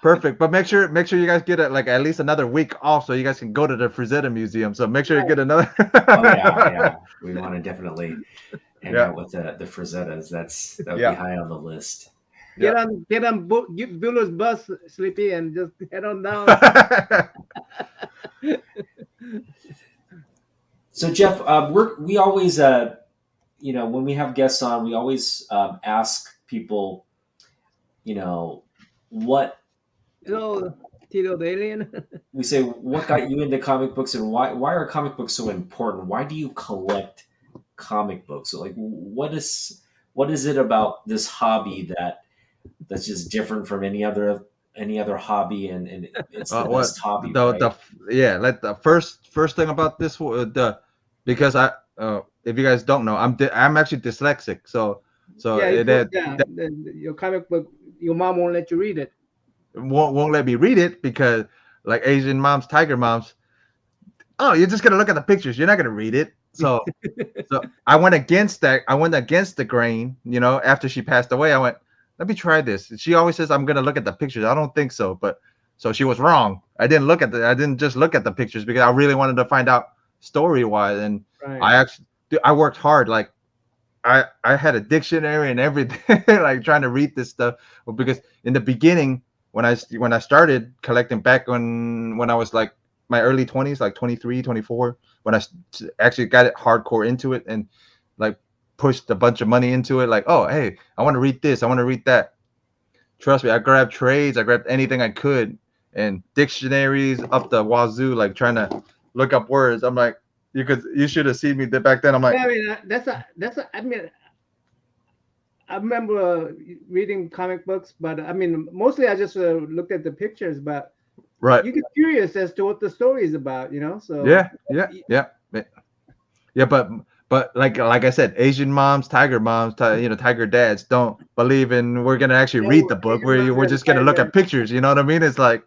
But make sure you guys get at least another week off so you guys can go to the Frazetta Museum. So make sure you get another. Yeah. We want to definitely hang out with the Frazettas. That would be high on the list. Get on Buller's bus, Sleepy, and just head on down. So Jeff, we always when we have guests on, we always ask people, what. Tito the Alien. We say, what got you into comic books, and why are comic books so important? Why do you collect comic books? So, like, what is it about this hobby that's just different from any other hobby, and it's the best hobby? The first thing about this, because if you guys don't know, I'm actually dyslexic, so your comic book, your mom won't let you read it. Won't let me read it because, like Asian moms, tiger moms, you're just gonna look at the pictures. You're not gonna read it. So I went against that. I went against the grain. After she passed away, I went, let me try this. She always says I'm gonna look at the pictures. I don't think so, but so she was wrong. I didn't just look at the pictures because I really wanted to find out story wise, and I worked hard. Like I had a dictionary and everything, like trying to read this stuff. Because in the beginning, when I started collecting back when I was like my early 20s, like 23, 24, when I actually got it hardcore into it and like pushed a bunch of money into it, like, oh, hey, I want to read this, I want to read that. Trust me, I grabbed trades, I grabbed anything I could, and dictionaries up the wazoo, like trying to look up words. I'm like, you should have seen me back then. I'm like, I remember reading comic books, but mostly I just looked at the pictures, but you get curious as to what the story is about, So but like I said, Asian moms, tiger moms, tiger dads don't believe in we're gonna actually read the book. We're just gonna look at pictures. You know what I mean? It's like,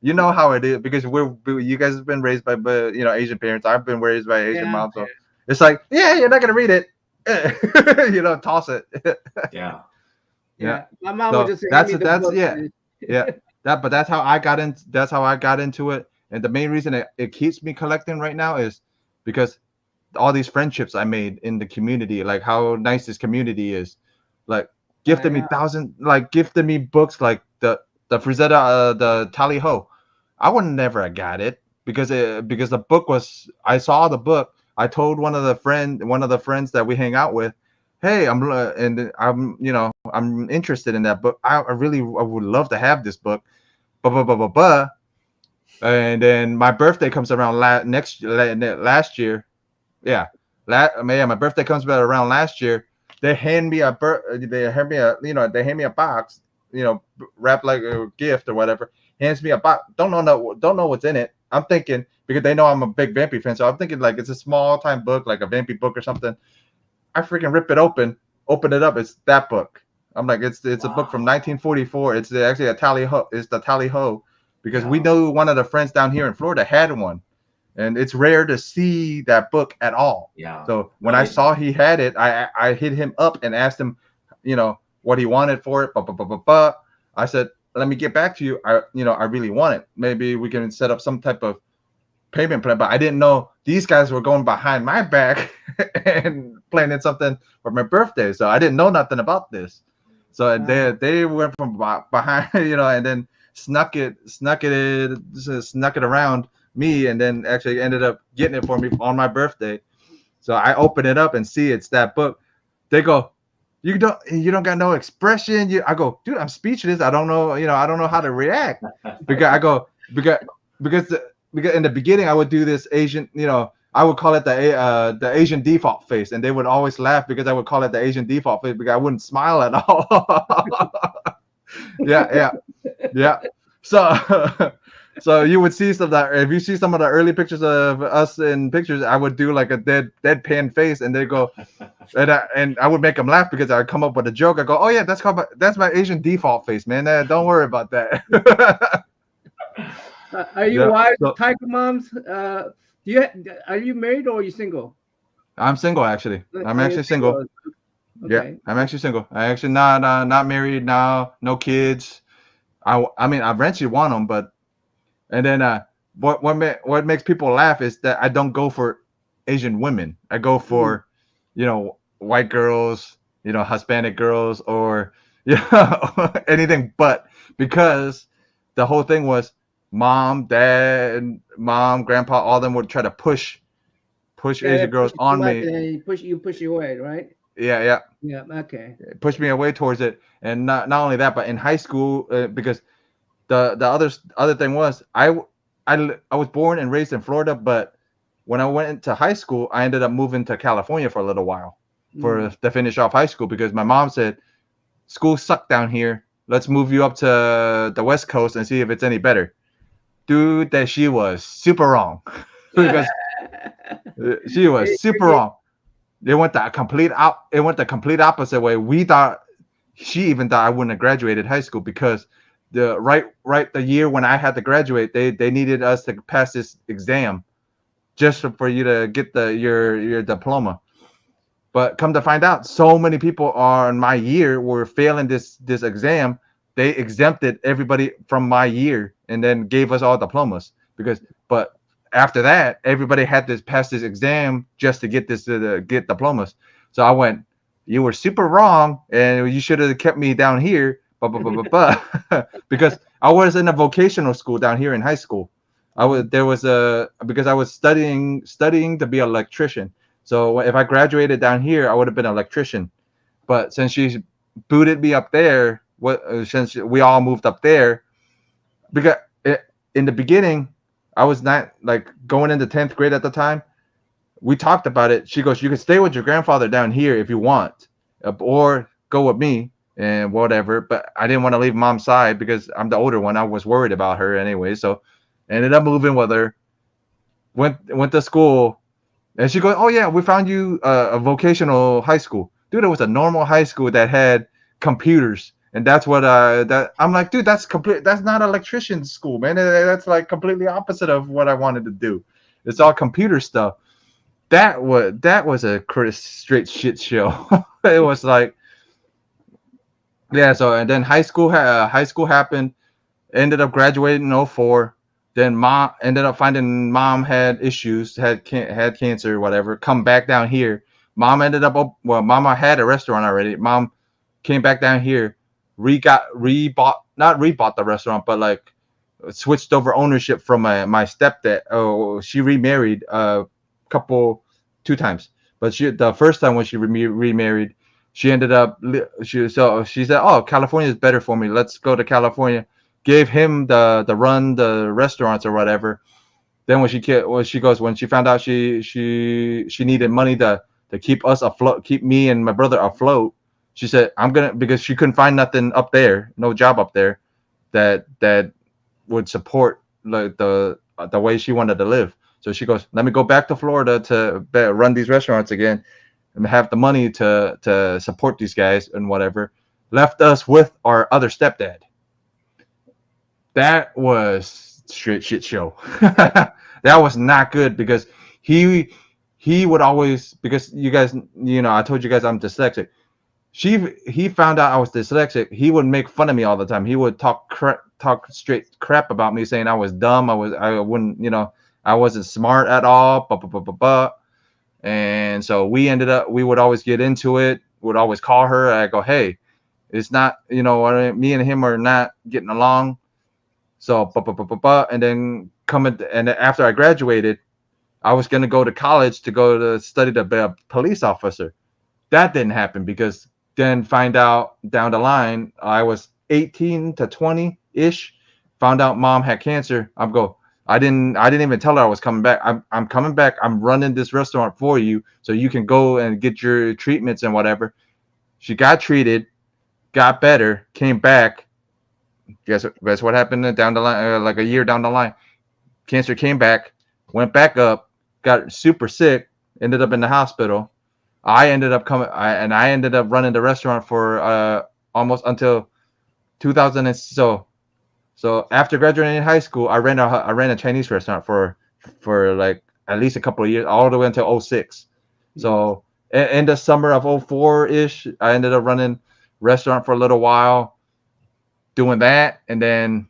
how it is, because you guys have been raised by Asian parents. I've been raised by Asian moms, so it's like, you're not gonna read it. Toss it. Yeah. My mom would just say, but that's how I got into it. And the main reason it keeps me collecting right now is because all these friendships I made in the community, like how nice this community is, like gifted me books like the Frazetta, the Tally Ho. I would never have got it because the book was, I saw the book. I told one of the friends that we hang out with, hey, I'm interested in that book. I would love to have this book, and then my birthday comes around last year. My birthday comes around last year. They hand me a box, wrapped like a gift or whatever. Hands me a box. Don't know what's in it. I'm thinking, because they know I'm a big Vampy fan, so I'm thinking like it's a small time book, like a Vampy book or something. I freaking rip it open it up. It's that book. I'm like, it's a book from 1944. It's actually a Tally Ho. It's the Tally Ho, because we know one of the friends down here in Florida had one, and it's rare to see that book at all. Yeah. So when I saw he had it, I hit him up and asked him, what he wanted for it. I said, let me get back to you. I really want it. Maybe we can set up some type of payment plan. But I didn't know these guys were going behind my back and planning something for my birthday. So I didn't know nothing about this. So they went from behind, and then snuck it around me, and then actually ended up getting it for me on my birthday. So I open it up and see it's that book. They go, you don't got no expression. I go, dude, I'm speechless. I don't know, I don't know how to react. Because because in the beginning I would do this Asian, I would call it the Asian default face, and they would always laugh because I would call it the Asian default face because I wouldn't smile at all. yeah. So so you would see some of that. If you see some of the early pictures of us in pictures, I would do like a deadpan face, and they go, and I would make them laugh because I'd come up with a joke. I go, oh yeah, that's my Asian default face, man. Don't worry about that. Are you Yeah, wives so- of Tiger moms? Are you married or are you single? I'm single actually. I'm You're actually single. Yeah, Okay. I'm actually single. I actually not married now, no kids. I mean, I eventually want them, but and then what makes people laugh is that I don't go for Asian women. I go for white girls, Hispanic girls, or anything but, because the whole thing was mom, grandpa, all of them would try to push Asian girls on me. And you push you away, right? Yeah. Yeah. Okay. Push me away towards it. And not only that, but in high school, because the other thing was I was born and raised in Florida, but when I went into high school, I ended up moving to California for a little while to finish off high school, because my mom said school sucked down here. Let's move you up to the West Coast and see if it's any better. Dude, that she was super wrong. Because she was super wrong. It went the complete opposite way. She even thought I wouldn't have graduated high school, because the year when I had to graduate, they needed us to pass this exam just for you to get your diploma. But come to find out, so many people on my year were failing this exam. They exempted everybody from my year and then gave us all diplomas, but after that, everybody had to pass this exam just to get get diplomas. So I went, you were super wrong, and you should have kept me down here. Because I was in a vocational school down here in high school. Because I was studying to be an electrician. So if I graduated down here, I would have been an electrician. But since she booted me up there, since we all moved up there, because in the beginning, I was not like going into 10th grade at the time. We talked about it. She goes, you can stay with your grandfather down here if you want, or go with me and whatever. But I didn't want to leave mom's side because I'm the older one. I was worried about her anyway. So I ended up moving with her, went to school, and she goes, oh yeah, we found you a vocational high school. Dude, it was a normal high school that had computers. And that's what I'm like, dude, that's not electrician school, man. That's like completely opposite of what I wanted to do. It's all computer stuff. That was a straight shit show. It was like, yeah. So and then high school happened. Ended up graduating in 2004. Then mom ended up finding mom had issues, had cancer or whatever. Come back down here. Mom ended up mama had a restaurant already. Mom came back down here. Not rebought the restaurant, but like switched over ownership from my stepdad. Oh, she remarried 2 times, but the first time when she remarried, she ended up she said, oh, California is better for me. Let's go to California. Gave him the run the restaurants or whatever. Then when she found out she needed money to keep us afloat, keep me and my brother afloat. She said, because she couldn't find nothing up there, no job up there that would support like the way she wanted to live. So she goes, let me go back to Florida to run these restaurants again and have the money to support these guys and whatever. Left us with our other stepdad. That was straight shit show. That was not good, because he would always, because you guys, I told you guys I'm dyslexic. He found out I was dyslexic. He would make fun of me all the time. He would talk straight crap about me, saying I was dumb. I wouldn't, I wasn't smart at all. And so we would always get into it. Would always call her. I go, hey, it's not, me and him are not getting along. So and then and after I graduated, I was gonna go to college to study to be a police officer. That didn't happen, because then find out down the line, I was 18 to 20 ish, found out mom had cancer. I'm I didn't even tell her I was coming back. I'm coming back. I'm running this restaurant for you so you can go and get your treatments and whatever. She got treated, got better, came back. Guess what happened down the line? Like a year down the line, cancer came back, went back up, got super sick, ended up in the hospital. I ended up I ended up running the restaurant for almost until 2000. And so after graduating high school, I ran a Chinese restaurant for like at least a couple of years, all the way until 06. So in the summer of 04 ish, I ended up running restaurant for a little while, doing that, and then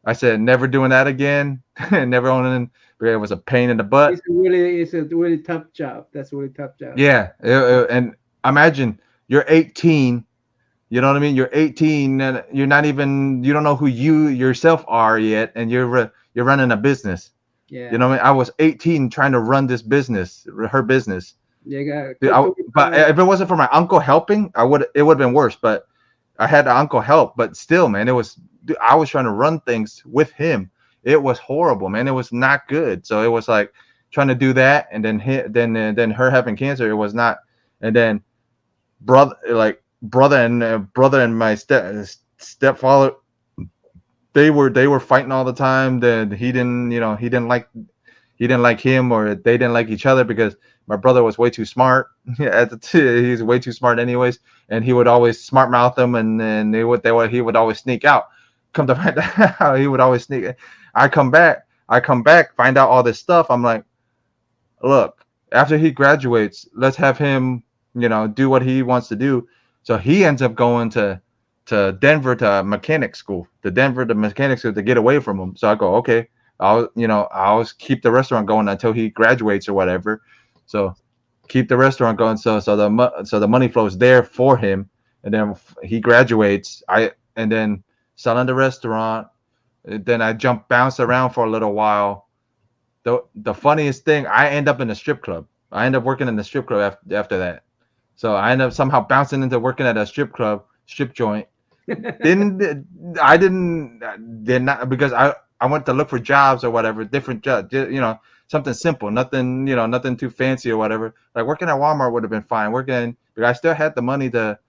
I said never doing that again. Never owning. It was a pain in the butt. It's a really tough job. That's a really tough job. Yeah, and imagine you're 18. You know what I mean? You're 18 and you're not even, you don't know who you yourself are yet, and you're running a business. Yeah. You know what I mean? I was 18 trying to run this business, her business. Yeah. But if it wasn't for my uncle helping, it would have been worse. But I had the uncle help, but still, man, I was trying to run things with him. It was horrible, man. It was not good. So it was like trying to do that, and then her having cancer. It was not, and then brother and my stepfather, they were fighting all the time. Then he didn't like him, or they didn't like each other because my brother was way too smart. He's way too smart anyways, and he would always smart mouth them, and then he would always sneak out. Come to find out, he would always sneak. I come back, find out all this stuff. I'm like, look, after he graduates, let's have him, do what he wants to do. So he ends up going to Denver to mechanic school, to get away from him. So I go, okay, I'll keep the restaurant going until he graduates or whatever. So keep the restaurant going. So the money flows there for him, and then he graduates. And then selling the restaurant. Then I bounce around for a little while. The funniest thing, I end up in a strip club. I end up working in the strip club after that. So I end up somehow bouncing into working at a strip joint. Did not because I went to look for jobs or whatever, different jobs, something simple, nothing, nothing too fancy or whatever. Like working at Walmart would have been fine. But I still had the money to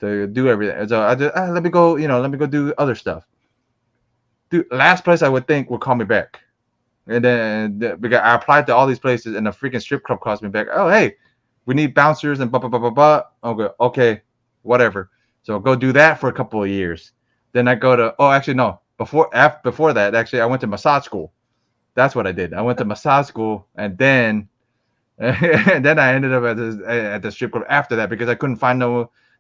do everything. So I just let me go do other stuff. Dude, last place I would think would call me back. And then because I applied to all these places, and the freaking strip club calls me back. Oh, hey, we need bouncers and blah, blah, blah, blah, blah. Okay, whatever. So go do that for a couple of years. Then I go to, before that, actually, I went to massage school. That's what I did. I went to massage school, and then I ended up at the strip club after that because I couldn't find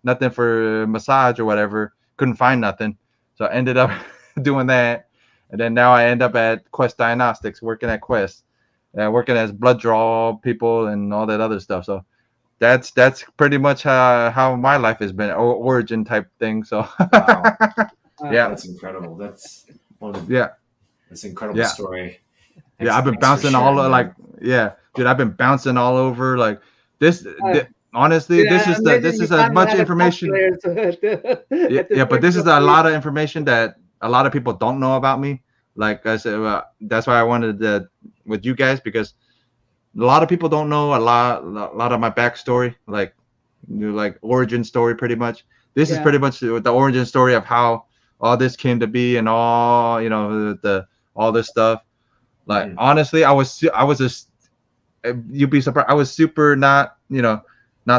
nothing for massage or whatever. Couldn't find nothing. So I ended up doing that. And then now I end up at Quest Diagnostics, working at Quest, working as blood draw people and all that other stuff. So that's pretty much how my life has been, origin type thing. So wow. Yeah, that's incredible. That's that's an incredible story. Thanks, I've been bouncing all over, dude. I've been bouncing all over like this. Honestly, this is as much information. But this is a lot of information that a lot of people don't know about me. Like I said, that's why I wanted to with you guys, because a lot of people don't know a lot of my backstory, like origin story, pretty much. This is pretty much the origin story of how all this came to be and all, all this stuff. Like honestly, I was just, you'd be surprised. I was super not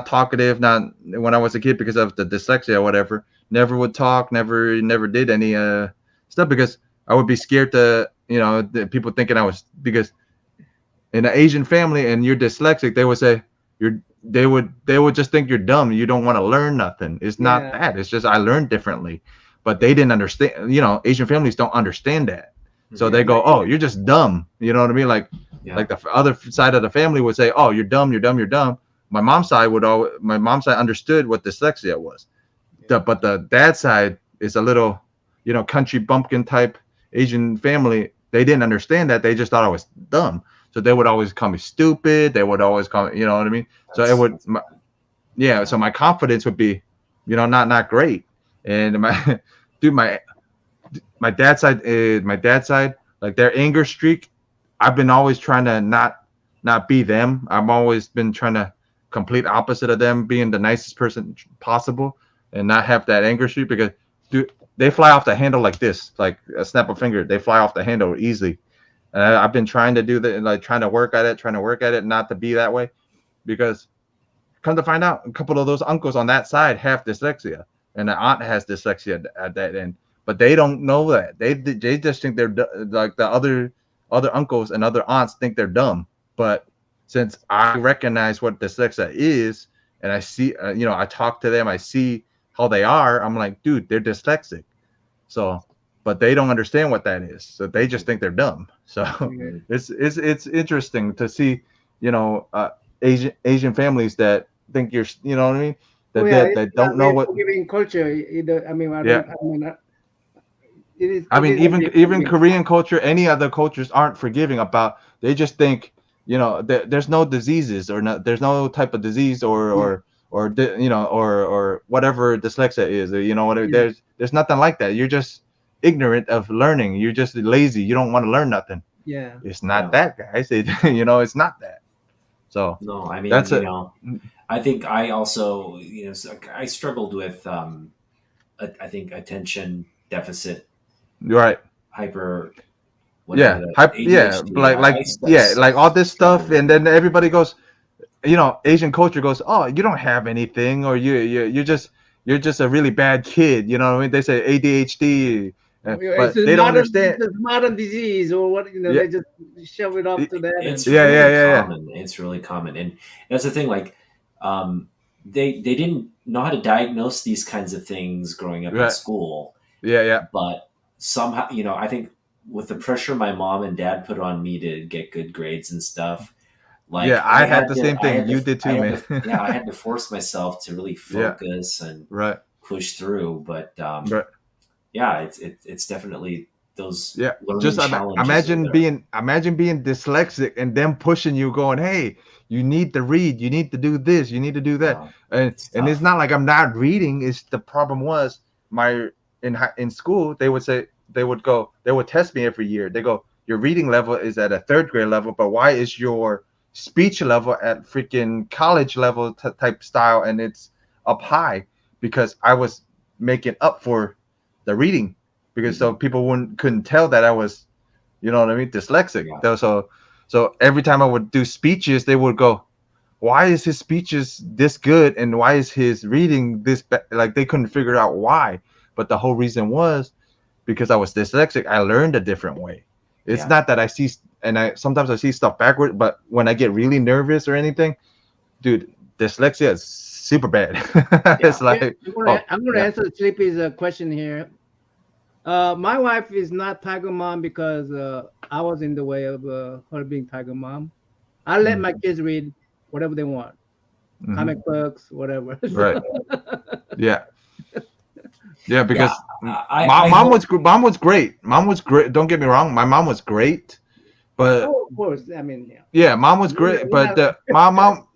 talkative, not when I was a kid because of the dyslexia or whatever. Never would talk, never did any stuff because I would be scared to, the people thinking I was, because in an Asian family and you're dyslexic, they would say they would just think you're dumb. You don't want to learn nothing. It's not that. It's just I learned differently, but they didn't understand. Asian families don't understand that. So they go, oh, you're just dumb. You know what I mean? Like the other side of the family would say, oh, you're dumb. My mom's side understood what dyslexia was. But the dad side is a little, country bumpkin type Asian family. They didn't understand that. They just thought I was dumb. So they would always call me stupid. They would always call me, you know what I mean? So it would, so my confidence would be, not great. And my dad's side, like their anger streak. I've been always trying to not be them. I've always been trying to complete opposite of them, being the nicest person possible, and not have that anger streak because dude, they fly off the handle like this, like a snap of finger. They fly off the handle easily. And I've been trying to do that, like trying to work at it, not to be that way, because come to find out, a couple of those uncles on that side have dyslexia, and the aunt has dyslexia at that end, but they don't know that. They just think they're like the other uncles and other aunts think they're dumb. But since I recognize what dyslexia is, and I see, I talk to them, I see how they are. I'm like, dude, they're dyslexic. So, but they don't understand what that is. So they just think they're dumb. So it's interesting to see, Asian families that think you're, you know what I mean? That don't know what forgiving culture. I mean, even Korean culture, any other cultures aren't forgiving about. They just think, there's no diseases or there's no type of disease or whatever dyslexia is, or whatever. There's nothing like that. You're just ignorant of learning. You're just lazy. You don't want to learn nothing. Yeah, it's not that, guys. It's not that. So no, I mean, that's I think I also, I struggled with, I think attention deficit, right? Hyper. Yeah, like all this stuff, and then everybody goes, Asian culture goes, oh, you don't have anything, or you're just a really bad kid. You know what I mean? They say ADHD, but they don't understand. It's a modern disease, or what? They just shove it off to that. It's really common. It's really common, and that's the thing. Like, they didn't know how to diagnose these kinds of things growing up in school. Yeah. But somehow, I think with the pressure my mom and dad put on me to get good grades and stuff. Like, I had the same thing. You did too, man. I had to force myself to really focus and push through. But it's definitely those. Yeah, just imagine being dyslexic and them pushing you, going, "Hey, you need to read. You need to do this. You need to do that." And it's not like I'm not reading. It's the problem was in school they would test me every year. They go, your reading level is at a third grade level, but why is your speech level at freaking college level type style, and it's up high? Because I was making up for the reading, because so people couldn't tell that I was, dyslexic. So every time I would do speeches, they would go, why is his speeches this good and why is his reading this bad? Like, they couldn't figure out why, but the whole reason was because I was dyslexic. I learned a different way. It's not that I see, and sometimes I see stuff backward, but when I get really nervous or anything, dude, dyslexia is super bad. It's like I'm gonna answer Sleepy's question here. My wife is not Tiger Mom because I was in the way of her being Tiger Mom. I let my kids read whatever they want, comic books, whatever. Right. Yeah, because mom was great. Mom was great. Don't get me wrong. My mom was great, but of course, I mean, mom was great. But my mom,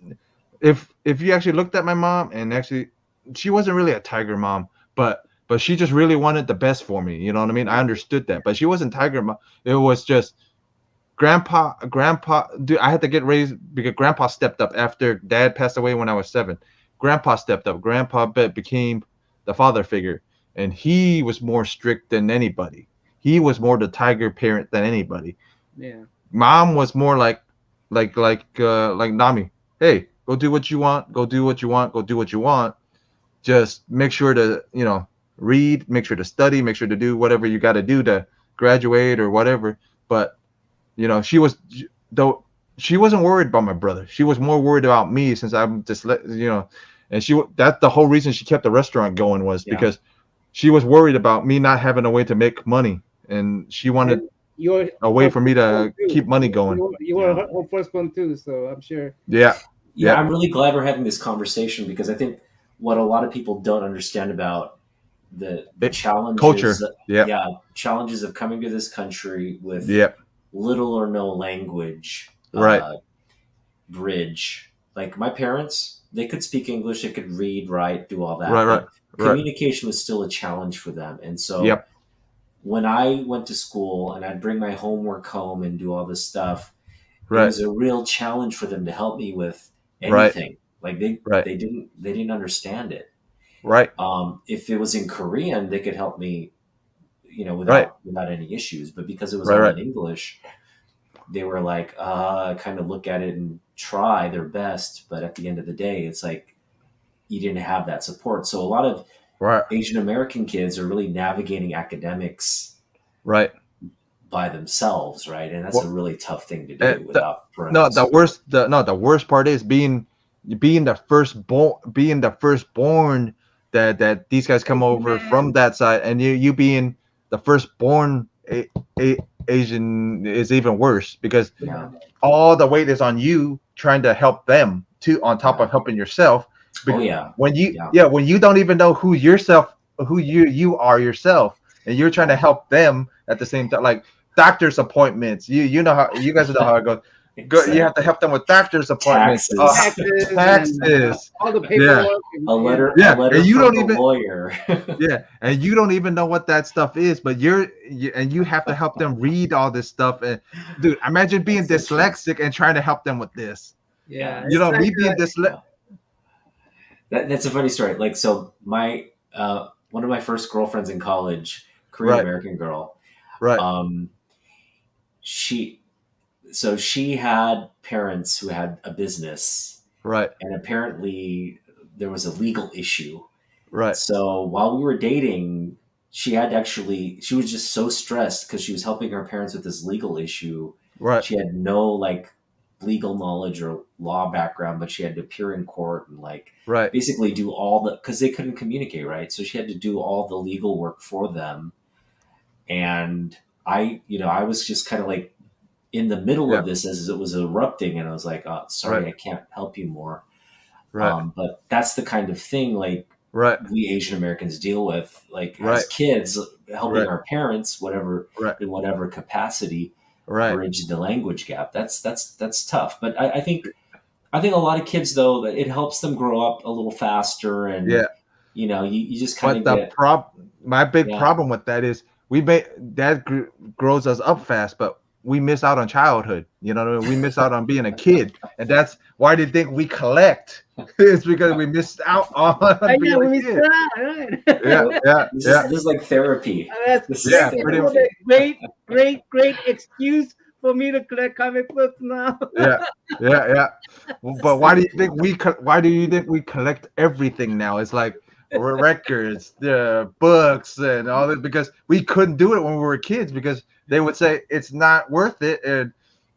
if you actually looked at my mom, and actually, she wasn't really a tiger mom, but she just really wanted the best for me. You know what I mean? I understood that, but she wasn't tiger mom. It was just grandpa. Dude, I had to get raised because grandpa stepped up after dad passed away when I was 7. Grandpa stepped up. Grandpa became the father figure. And he was more strict than anybody. He was more the tiger parent than anybody. Yeah. Mom was more like Nami. Hey, go do what you want. Go do what you want. Go do what you want. Just make sure to, read, make sure to study, make sure to do whatever you got to do to graduate or whatever. But, she wasn't worried about my brother. She was more worried about me, since I'm just, and that's the whole reason she kept the restaurant going, was because she was worried about me not having a way to make money, and she wanted a way for me to keep money going. You were her first one too, so I'm sure. Yeah. I'm really glad we're having this conversation, because I think what a lot of people don't understand about the challenges, culture, challenges of coming to this country with little or no language, bridge. Like, my parents, they could speak English, they could read, write, do all that. Right. Communication was still a challenge for them, and so when I went to school and I'd bring my homework home and do all this stuff, it Right. was a real challenge for them to help me with Right. anything. Like they Right. they didn't understand it. Right. If it was in Korean, they could help me, Right. without any issues. But because it was Right. all Right. in English, they were like, kind of look at it and try their best. But at the end of the day, it's like you didn't have that support. So a lot of Right. Asian American kids are really navigating academics Right. by themselves, right? And that's Well, a really tough thing to do the, without parental no, the support. worst. The worst part is being the firstborn that these guys come over from that side, and you being the firstborn Asian is even worse because Yeah. all the weight is on you trying to help them too, on top of helping yourself. Oh yeah. When you don't even know who you are yourself, and you're trying to help them at the same time, like doctor's appointments. You know how you guys know how it goes. Exactly. You have to help them with doctor's appointments, taxes, all the paperwork. A letter and you from don't the even lawyer. and you don't even know what that stuff is, but you have to help them read all this stuff. And dude, imagine being dyslexic and trying to help them with this. Yeah, You know, me being dyslexic. That's a funny story. Like, so my one of my first girlfriends in college, Korean American girl, right? She had parents who had a business, right? And apparently there was a legal issue, right? So while we were dating, she was just so stressed because she was helping her parents with this legal issue. Right. She had no like legal knowledge or law background, but she had to appear in court and basically do all because they couldn't communicate, right? So she had to do all the legal work for them. And I was just kind of like in the middle of this as it was erupting, and I was like, oh, sorry, I can't help you more. Right. But that's the kind of thing we Asian Americans deal with, as kids, helping our parents, in whatever capacity, bridge the language gap. That's tough. But I think a lot of kids, though, it helps them grow up a little faster, and you just kind of get. My big problem with that is that grows us up fast, but we miss out on childhood. You know what I mean? We miss out on being a kid, and that's why they think we collect. It's because we missed out on being a kid. Right? This is like therapy. Pretty much. Great excuse for me to collect comic books now. yeah. But why do you think we collect everything now? It's like records, the books, and all that, because we couldn't do it when we were kids because they would say it's not worth it. And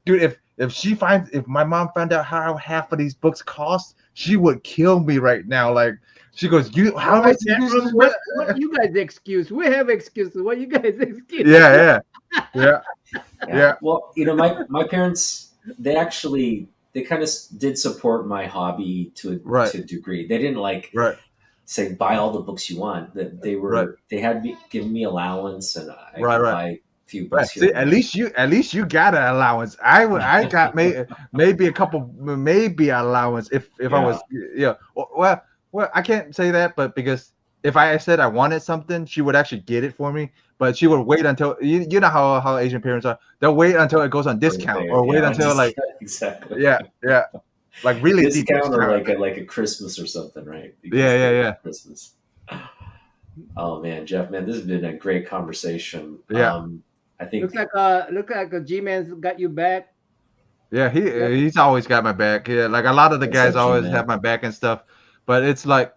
dude, if my mom found out how half of these books cost, she would kill me right now. Like she goes, how much? What you guys excuse? We have excuses. What you guys excuse? Yeah. Well, my parents, they kind of did support my hobby to a degree. They didn't say buy all the books you want. That they had given me allowance, and I could buy a few books. See, at least you got an allowance. I got maybe a couple, maybe allowance if I was well, I can't say that, but because if I said I wanted something, she would actually get it for me. But she would wait until you know how Asian parents are. They'll wait until it goes on discount, or wait until exactly. Yeah. Like really discount or like a Christmas or something, right? Yeah. Christmas. Oh man, Jeff, man, this has been a great conversation. Yeah. I think looks like a G-Man's got you back. Yeah, he's always got my back. Yeah, like a lot of the guys always have my back and stuff. But it's I've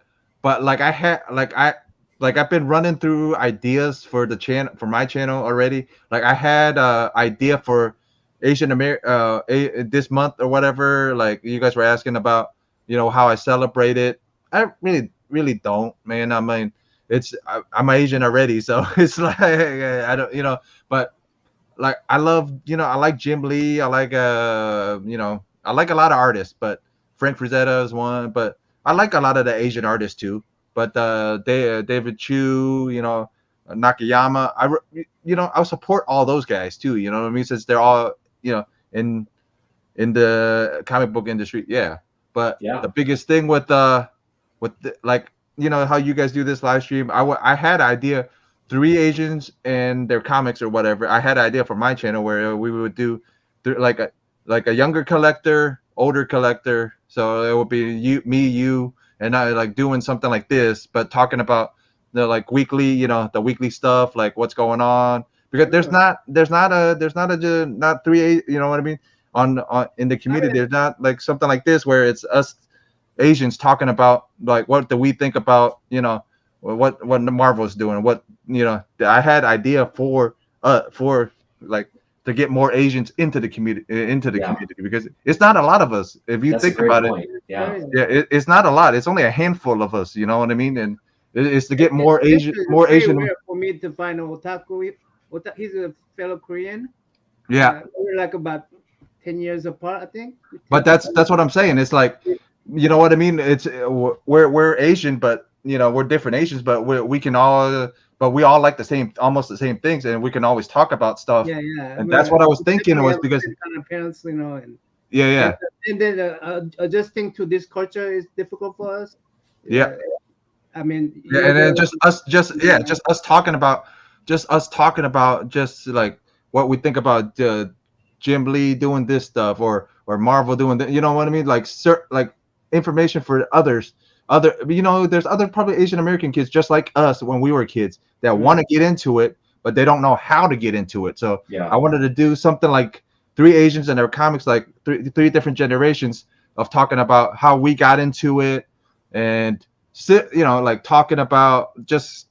been running through ideas for the channel, for my channel already. Like I had idea for Asian American this month or whatever. Like you guys were asking about, how I celebrate it. I really don't, man. I mean, I'm Asian already, so it's like I don't, but like I love, I like Jim Lee. I like I like a lot of artists, but Frank Frazetta is one. But I like a lot of the Asian artists too. But David Chu, Nakayama, I'll support all those guys too. You know what I mean? Since they're all in the comic book industry, yeah. But the biggest thing with how you guys do this live stream, I had an idea three Asians and their comics or whatever. I had an idea for my channel where we would do like a younger collector, older collector. So it would be you, me, you, and I like doing something like this, but talking about the like weekly, you know, the weekly stuff, like what's going on. Because there's not three, you know what I mean? On in the community, there's not like something like this where it's us Asians talking about like what do we think about, you know, what the Marvel's doing, what, you know. I had idea for like to get more Asians into the community because it's not a lot of us. If you think about it, it's not a lot. It's only a handful of us. You know what I mean? And it's to get more Asian. For me to find Otaku, he's a fellow Korean. Yeah, we're like about 10 years apart, I think. But that's what I'm saying. It's like, you know what I mean? It's we're Asian, but you know we're different Asians, but we all like almost the same things, and we can always talk about stuff. Yeah. And that's what I was thinking was because kind of parents, you know, and and then adjusting to this culture is difficult for us. Yeah. I mean, and then just us talking about just like what we think about Jim Lee doing this stuff or Marvel doing that. You know what I mean? Like information for others. You know, there's other probably Asian American kids just like us when we were kids that want to get into it, but they don't know how to get into it. So I wanted to do something like three Asians and their comics, like three different generations of talking about how we got into it, and you know, like talking about just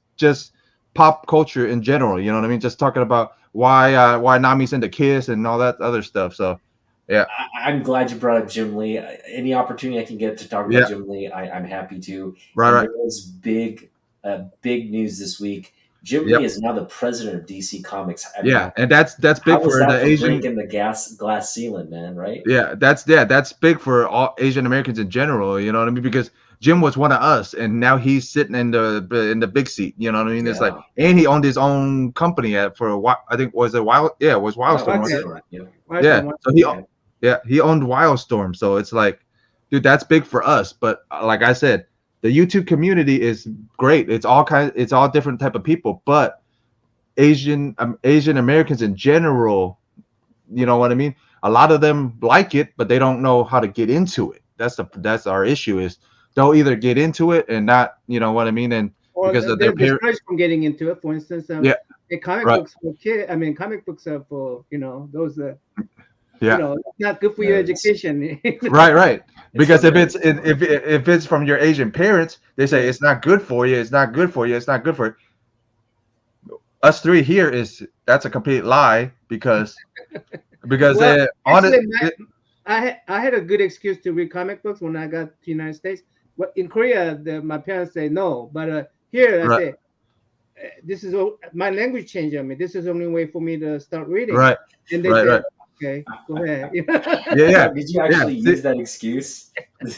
pop culture in general. You know what I mean? Just talking about why Nami's into Kiss and all that other stuff. So. Yeah, I'm glad you brought up Jim Lee. Any opportunity I can get to talk about Jim Lee, I'm happy to. Right. There was big news this week. Jim Lee is now the president of DC Comics. And that's big for the Asian breaking the glass ceiling, man. Right? Yeah, that's big for all Asian Americans in general. You know what I mean? Because Jim was one of us, and now he's sitting in the big seat. You know what I mean? It's like, and he owned his own company for a while. I think was it Wild? Yeah, it was Wildstorm. So he owned Wildstorm. So it's like, dude, that's big for us. But like I said, the YouTube community is great. It's all different type of people. But Asian Americans in general, you know what I mean? A lot of them like it, but they don't know how to get into it. That's our issue. Is they'll either get into it and not, you know what I mean, and because of their parents from getting into it. For instance, comic books for kids. I mean, comic books are for, you know, those that. You know, it's not good for your education. Right. Because if it's from your Asian parents, they say it's not good for you. It's not good for you. It's not good for you. Us three here that's a complete lie because well, actually, I had a good excuse to read comic books when I got to the United States. Well, in Korea, my parents say no, but here I say this is my language changed on me. This is the only way for me to start reading. Right. And they say, okay, go ahead. Did you actually use that excuse?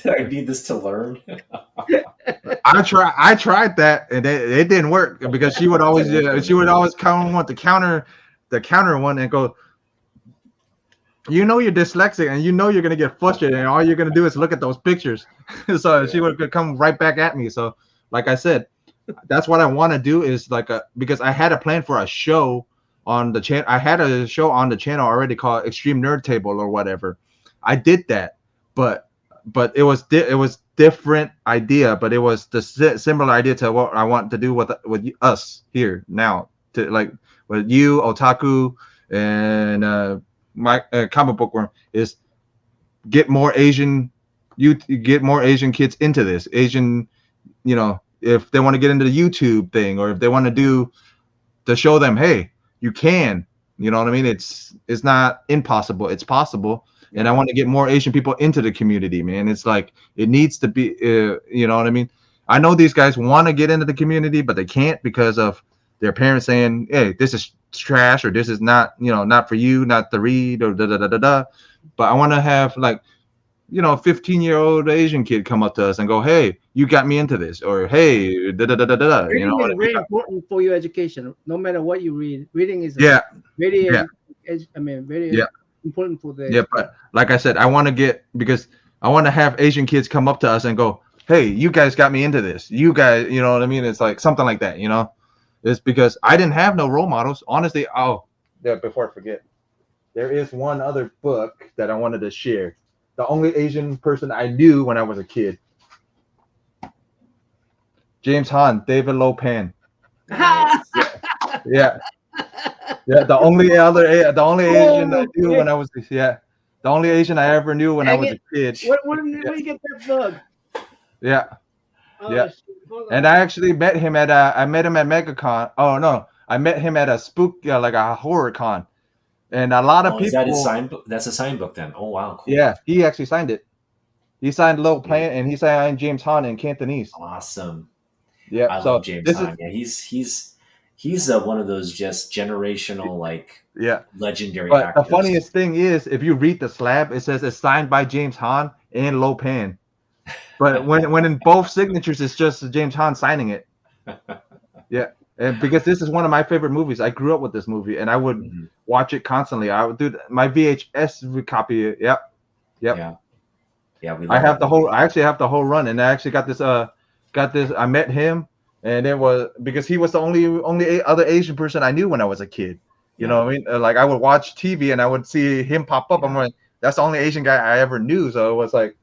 I need this to learn. I tried that, and it didn't work because she would always want the counter one and go, you know, you're dyslexic and you know you're gonna get frustrated and all you're gonna do is look at those pictures. So she would come right back at me. So like I said, that's what I want to do is because I had a plan for a show on the channel. I had a show on the channel already called Extreme Nerd Table or whatever. I did that, but it was different idea, but it was the similar idea to what I want to do with us here now, to like with you, Otaku, and my comic book worm, is get more Asian kids into this. Asian, you know, if they want to get into the YouTube thing, or if they want to do to show them, hey, you can, you know what I mean? It's not impossible. It's possible. And I want to get more Asian people into the community, man. It's like, it needs to be, you know what I mean? I know these guys want to get into the community, but they can't because of their parents saying, hey, this is trash, or this is not, you know, not for you, not to read, or da-da-da-da-da. But I want to have, like, you know, a 15-year-old Asian kid come up to us and go, hey, you got me into this, or hey, da-da-da-da-da. You know, it's very important for your education. No matter what you read, reading is very important for the. Yeah, but like I said, I want to have Asian kids come up to us and go, hey, you guys got me into this. You guys, you know what I mean? It's like something like that, you know? is because I didn't have no role models. Honestly, yeah, before I forget, there is one other book that I wanted to share. The only Asian person I knew when I was a kid. James Han, David Lo Pan. Nice. Yeah. Yeah, the only Asian I knew when I was the only Asian I ever knew when I was a kid. Where did you get that bug? Yeah. Oh, Yeah. shit. Hold And on. I actually met him at MegaCon. Oh no, I met him at a like a horror con, and a lot of Oh, people. is that his sign book? That's a sign book then. Oh wow, cool. Yeah, he actually signed it. He signed Lil Plant and he signed James Han in Cantonese. Awesome. Yeah, I so love James this Han. Yeah, he's one of those just generational legendary But actors. the funniest thing is, if you read the slab, it says it's signed by James Han and Lo Pan. But when in both signatures, it's just James Han signing it. Yeah, and because this is one of my favorite movies. I grew up with this movie, and I would watch it constantly. I would do my VHS would copy it. Yep. Yeah. I have the whole. I actually have the whole run, and I actually got this. I met him, and it was because he was the only other Asian person I knew when I was a kid. You know what I mean? Like I would watch TV, and I would see him pop up. I'm like, that's the only Asian guy I ever knew. So it was like,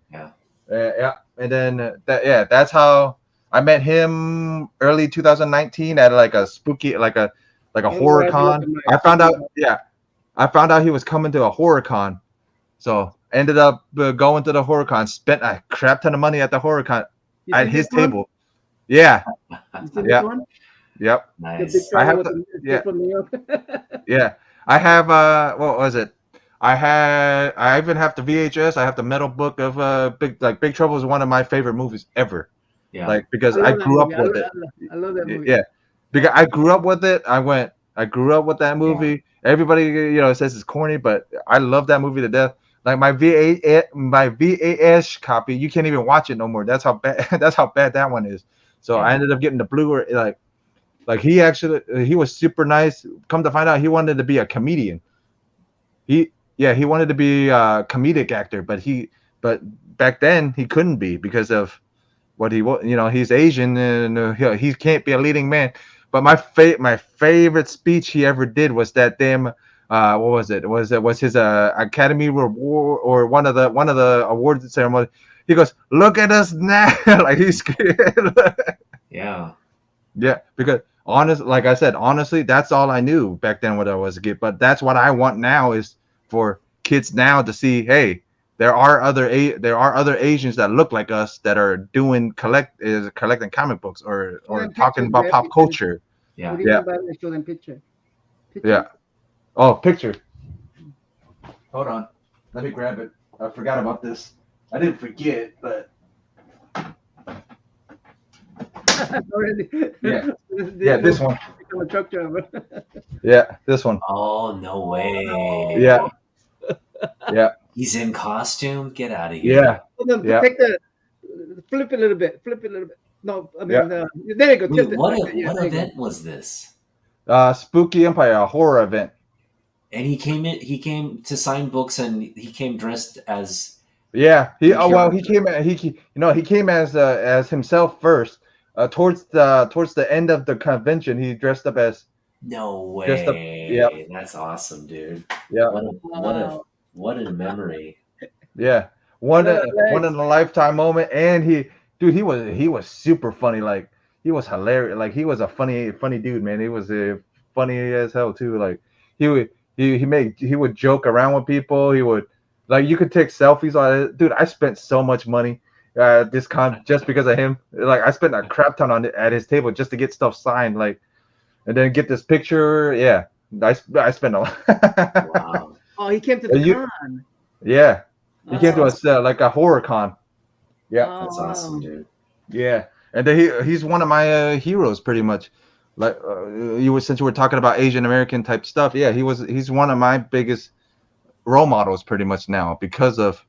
and then that's how I met him early 2019 at like a spooky, like a horror con. I found out he was coming to a horror con, so ended up going to the horror con. Spent a crap ton of money at the horror con at his table. Yeah. You see this one? Yep. Nice. I have I have what was it? I even have the VHS. I have the metal book of Big Trouble is one of my favorite movies ever. Yeah. Like because I grew up with it. I love that movie. Yeah. Because I grew up with it. I grew up with that movie. Everybody, says it's corny, but I love that movie to death. Like my VHS copy, you can't even watch it no more. That's how bad that one is. So I ended up getting the Blu-ray. Like he was super nice. Come to find out, he wanted to be a comedian. He wanted to be a comedic actor, but back then he couldn't be because of what he was. He's Asian and he can't be a leading man. But my favorite speech he ever did was that damn. What was it? Was his Academy Award or one of the awards ceremony? He goes, "Look at us now!" Like he's scared. Yeah. Because like I said, honestly, that's all I knew back then when I was a kid. But that's what I want now is for kids now to see, hey, there are other Asians that look like us that are doing collecting comic books or talking about pop culture. Yeah. What do you mean by show them picture? Yeah. Oh, picture. Hold on. Let me grab it. I forgot about this. I didn't forget, but this one. Yeah, this one. Oh, no way. Yeah. He's in costume. Get out of here. Yeah. Flip it a little bit. No, I mean, there you go. Wait, what event was this? Spooky Empire, a horror event. And he came to sign books, and he came dressed as. Yeah, he came as himself first. Towards the end of the convention, he dressed up as. No way! That's awesome, dude. Yeah. What a memory. Yeah, one in a lifetime moment, and he was super funny. Like he was hilarious. Like he was a funny dude, man. He was funny as hell too. Like he would joke around with people. He would you could take selfies on it. Dude, I spent so much money this con just because of him. Like I spent a crap ton on it at his table just to get stuff signed. Like and then get this picture. Yeah, I spent a lot. Wow. Oh, he came to the con. Yeah, he came to us like a horror con. Yeah, that's awesome, dude. Yeah, and then he's one of my heroes, pretty much. Like since you were talking about Asian American type stuff. Yeah, he's one of my biggest role models, pretty much now because of,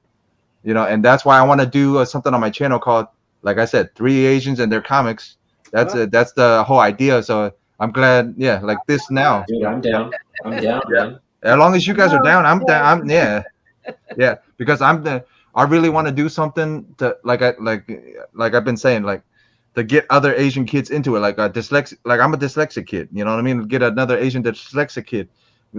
and that's why I want to do something on my channel called, like I said, 3 Asians and their comics. That's the whole idea. So I'm glad. Yeah, like this now. Dude, I'm down. Man. As long as you guys are down, I'm down. Yeah, because I really want to do something to like I've been saying, like to get other Asian kids into it, like a dyslexic, like I'm a dyslexic kid, you know what I mean? Get another Asian dyslexic kid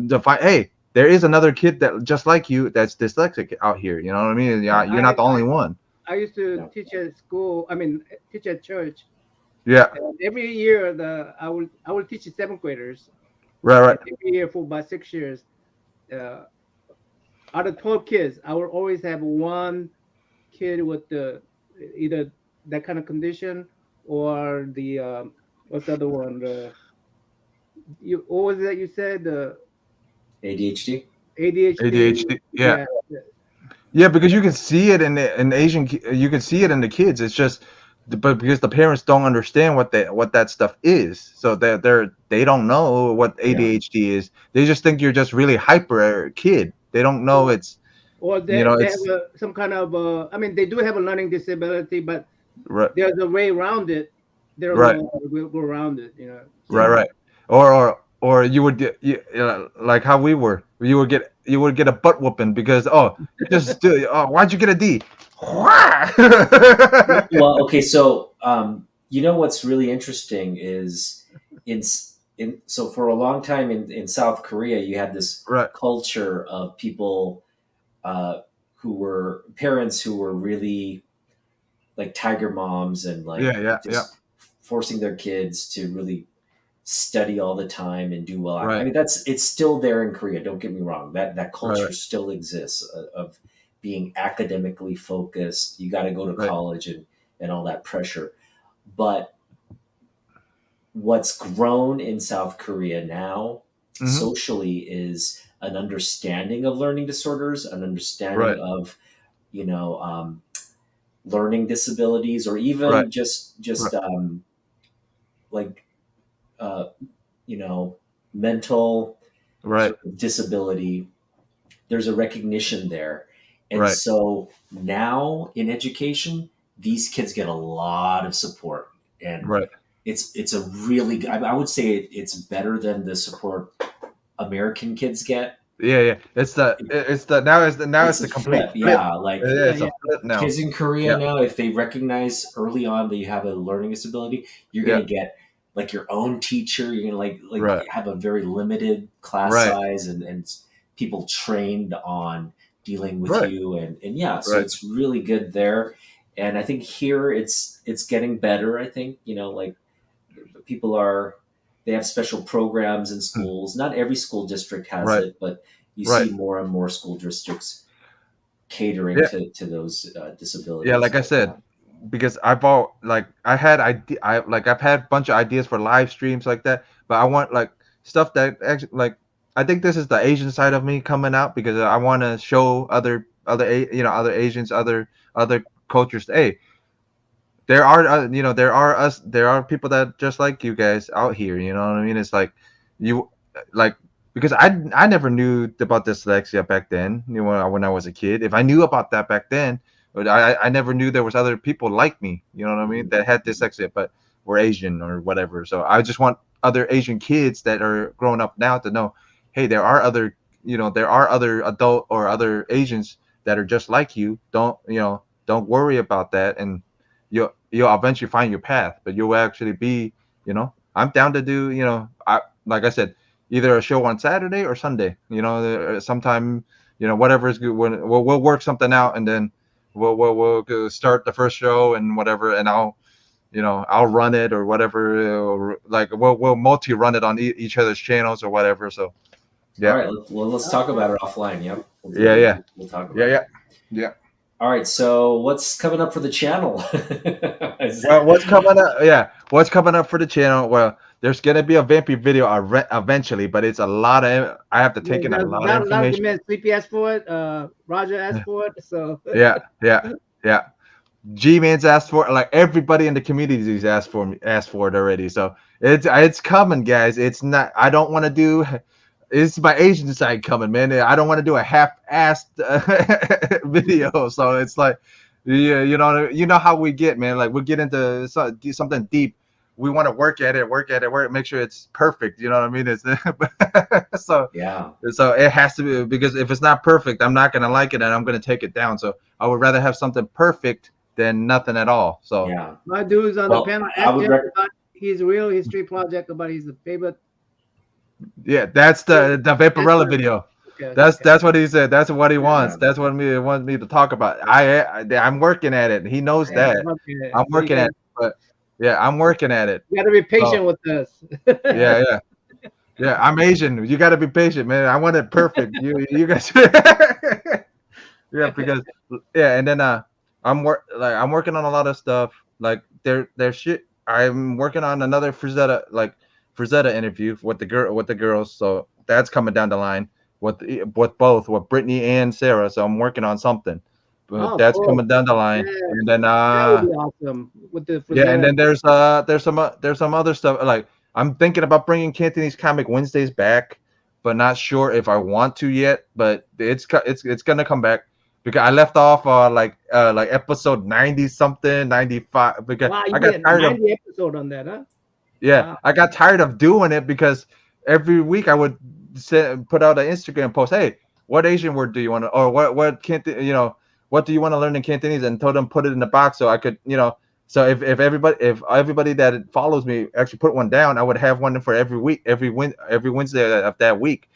to find, hey, there is another kid that just like you that's dyslexic out here, you know what I mean? Yeah, you're not the only one. I used to teach at school. I mean, teach at church. Yeah, And every year, I will teach the seventh graders. right. Every year for about 6 years. Out of 12 kids, I will always have one kid with either that kind of condition or the what's the other one? What was it that you said? The ADHD. ADHD. Yeah. Yeah, because you can see it in Asian, you can see it in the kids. It's just, but because the parents don't understand what that stuff is, so they don't know what ADHD is. They just think you're just really hyper kid. They don't know it's, or they have some kind of I mean, they do have a learning disability, but there's a way around it. There are ways to go around it, you know. So, right. Or you would get, like how we were. You would get a butt whooping because why'd you get a D? Well, okay, so you know what's really interesting is so for a long time in South Korea, you had this culture of people who were parents who were really like tiger moms and like forcing their kids to really study all the time and do well. I mean, it's still there in Korea. Don't get me wrong. That culture still exists of being academically focused. You got to go to college and all that pressure. But what's grown in South Korea now socially is an understanding of learning disorders, an understanding of, learning disabilities, or even just mental disability. There's a recognition there. And so now in education, these kids get a lot of support, and it's a really, I would say it's better than the support American kids get. Yeah. It's the complete flip. Yeah, like it's a flip now. Kids in Korea now, if they recognize early on that you have a learning disability, you're gonna get like your own teacher. You're gonna have a very limited class size and people trained on dealing with you and so it's really good there. And I think here it's getting better. I think like people they have special programs in schools. Not every school district has it, but you see more and more school districts catering to those disabilities. Yeah, like I said, because I've had a bunch of ideas for live streams like that, but I want like stuff that actually I think this is the Asian side of me coming out, because I want to show other Asians, other cultures. Hey, there are there are people that just like you guys out here. You know what I mean? It's like because I never knew about dyslexia back then. When I was a kid, if I knew about that back then, but I never knew there was other people like me. You know what I mean? That had dyslexia, but were Asian or whatever. So I just want other Asian kids that are growing up now to know, hey, there are other adult or other Asians that are just like you. Don't worry about that, and you'll eventually find your path. But you'll actually be, I'm down to do, like I said, either a show on Saturday or Sunday. Sometime, whatever is good. We'll work something out, and then we'll start the first show and whatever, and I'll run it or whatever. We'll multi-run it on each other's channels or whatever. So. Yeah. All right. Well, let's talk about it offline. Yep. We'll talk about it. Yeah. All right. So what's coming up for the channel? Well, what's coming up? Yeah. What's coming up for the channel? Well, there's gonna be a Vampy video eventually, but it's a lot of. I have to take in a lot of information. Not Sleepy asked for it. Roger asked for it. So. Yeah. G-Man's asked for it. Like everybody in the community's asked for it already. So it's coming, guys. It's not. I don't want to do. It's my Asian side coming, man. I don't want to do a half-assed video, so it's like, you know how we get, man. Like we get into something deep, we want to work at it, make sure it's perfect. You know what I mean? It's so it has to be, because if it's not perfect, I'm not gonna like it and I'm gonna take it down. So I would rather have something perfect than nothing at all. So Yeah. My dude's on Well, the panel. I would Ask Jeff about his real history project about his favorite. yeah, that's the Vaporella That's- video. Okay, That's what he said. That's what he wants. Yeah. That's what he wants me to talk about. I'm working at it. He knows Yeah. that. okay. I'm working at it. But yeah, I'm working at it. You got to be patient with us. Yeah. I'm Asian. You got to be patient, man. I want it perfect. You guys. Yeah, because and then I'm working on a lot of stuff. Like there's shit. I'm working on another Frazetta interview with the girls. So that's coming down the line with Brittany and Sarah. So I'm working on something. But that's cool. coming down the line. Yeah. And then That would be awesome. With the and then there's some other stuff. Like I'm thinking about bringing Cantonese Comic Wednesdays back, but not sure if I want to yet. But it's gonna come back because I left off like episode 90 something, 95. Because wow, I got tired of episode on that, huh? yeah, Wow. I got tired of doing it because every week I would put out an Instagram post. Hey, what Asian word do you want to, or what what do you want to learn in Cantonese, and told them put it in the box so I could So if everybody that follows me actually put one down, I would have one for every week, every Wednesday of that week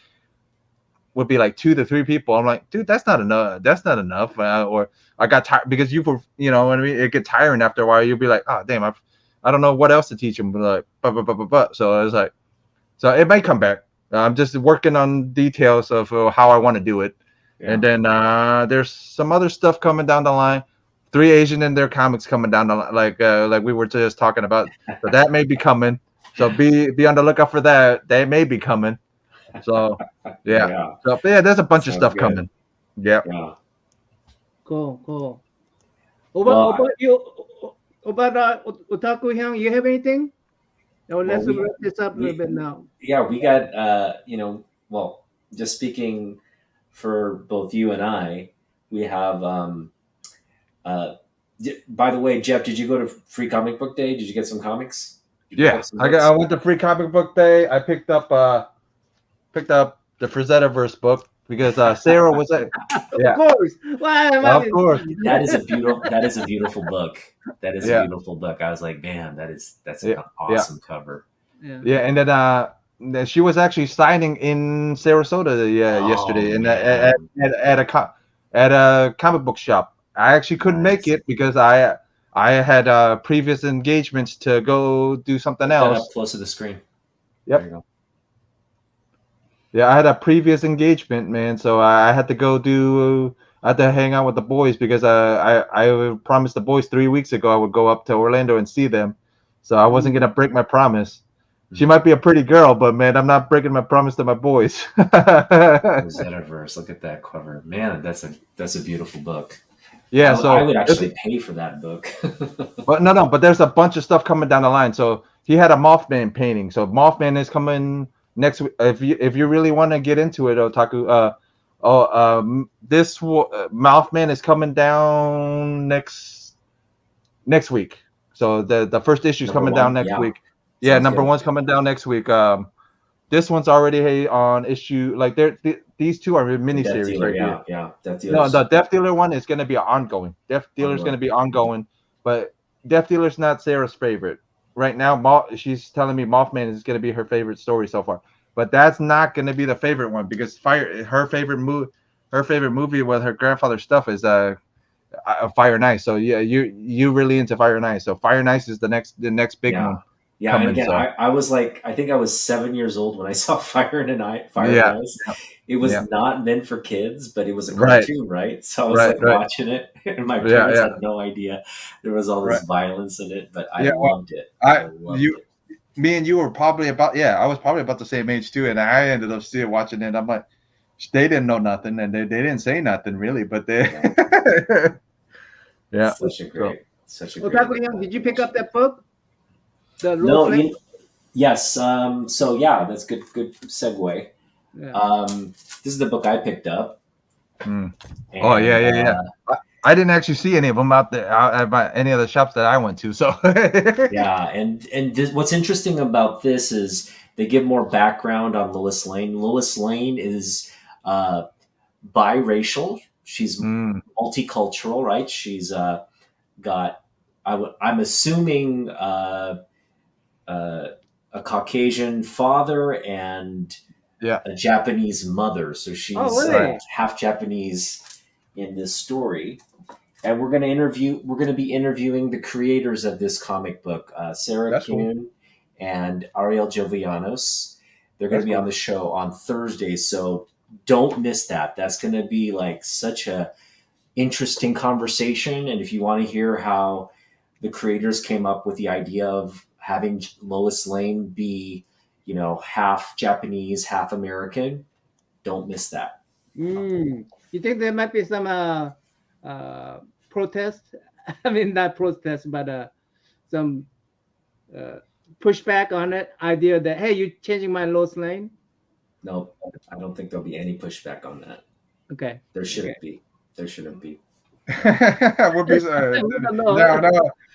would be like 2 to 3 people. I'm like, dude, that's not enough. That's not enough. Or I got tired because you what I mean. It gets tiring after a while. You'll be like, oh damn, I don't know what else to teach them. Like, but. So I was like, so it may come back. I'm just working on details of how I want to do it, and then there's some other stuff coming down the line. 3 Asian in their comics coming down the like we were just talking about. So that may be coming. So be on the lookout for that. They may be coming. So yeah. So yeah, there's a bunch of stuff coming. Yeah. Cool. About you, about Otaku Hyung, you have anything? No, let's wrap this up a little bit now. Yeah, we got well, just speaking for both you and I, we have by the way, Jeff, did you go to Free Comic Book Day? Did you get some comics? I went to Free Comic Book Day. I picked up the Frazetta-verse book because Sarah was at. Yeah. Of course. Of course. That is a beautiful book. That is a beautiful book. I was like, man, that's an awesome cover. Yeah, and then she was actually signing in Sarasota yesterday, and at a comic book shop. I actually couldn't make it because I had previous engagements to go do something else. Up close to the screen. Yep. There you go. Yeah, I had a previous engagement, man, so I had to go do. I had to hang out with the boys because I promised the boys 3 weeks ago I would go up to Orlando and see them, so I wasn't gonna break my promise. She might be a pretty girl, but man, I'm not breaking my promise to my boys. Zetaverse, look at that cover, man. That's a beautiful book. Yeah, so I would actually pay for that book. But no, but there's a bunch of stuff coming down the line. So he had a Mothman painting. So Mothman is coming next week. If you really want to get into it, Otaku, this Mothman is coming down next week. So the first issue is coming down next week. Yeah, number 1's coming down next week. This one's already on issue. Like these two are miniseries right here. Yeah, Death Dealer. No, the Death Dealer one is going to be ongoing. Death Dealer is going to be ongoing, but Death Dealer's not Sarah's favorite right now. She's telling me Mothman is going to be her favorite story so far, but that's not going to be the favorite one because her favorite movie with her grandfather's stuff is Fire and Ice. So yeah, you really into Fire and Ice. So Fire and Ice is the next big one. Yeah, and again, I was like, I think I was 7 years old when I saw Fire and Ice. It was not meant for kids, but it was a cartoon, right? So I was watching it, and my parents had no idea there was all this violence in it, but I loved it. Me and you were probably I was probably about the same age too, and I ended up still watching it. I'm like, they didn't know nothing, and they didn't say nothing really, but they, such a great. Well, did you pick up that book? No, yes. So yeah, that's good segue. Yeah. This is the book I picked up. And, I didn't actually see any of them out there at any of the shops that I went to. So yeah, and what's interesting about this is they give more background on Lois Lane. Lois Lane is biracial. She's multicultural, right? She's got I'm assuming a Caucasian father and Yeah. a Japanese mother. So she's really? half Japanese in this story. And we're going to be interviewing the creators of this comic book, Sarah That's cool. Kuhn and Ariel Jovianos. They're going to That's be cool. on the show on Thursday. So don't miss that. That's going to be like such a interesting conversation. And if you want to hear how the creators came up with the idea of having Lois Lane be, half Japanese, half American, don't miss that. You think there might be some protest? I mean, not protest, but some pushback on that idea that, hey, you're changing my Lois Lane? No, I don't think there'll be any pushback on that. Okay. There shouldn't be. There shouldn't be. Would be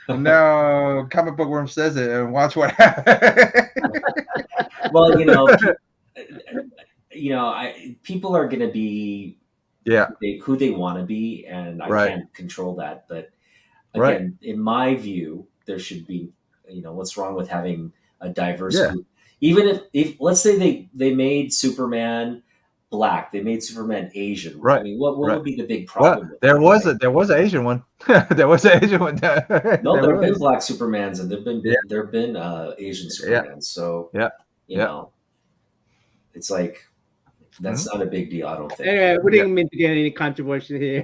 now Comic Book Worm says it, and watch what happens. Well, people are going to be who they want to be, and I can't control that. But again, in my view, there should be, what's wrong with having a diverse group? Even if let's say they made Superman black, they made Superman Asian. Right. I mean, what would be the big problem? Well, there was an Asian one. There was an Asian one. No, there have been black Supermans, and there have been Asian Supermans. So it's like that's not a big deal. I don't think. Anyway, we didn't mean to get any controversy here.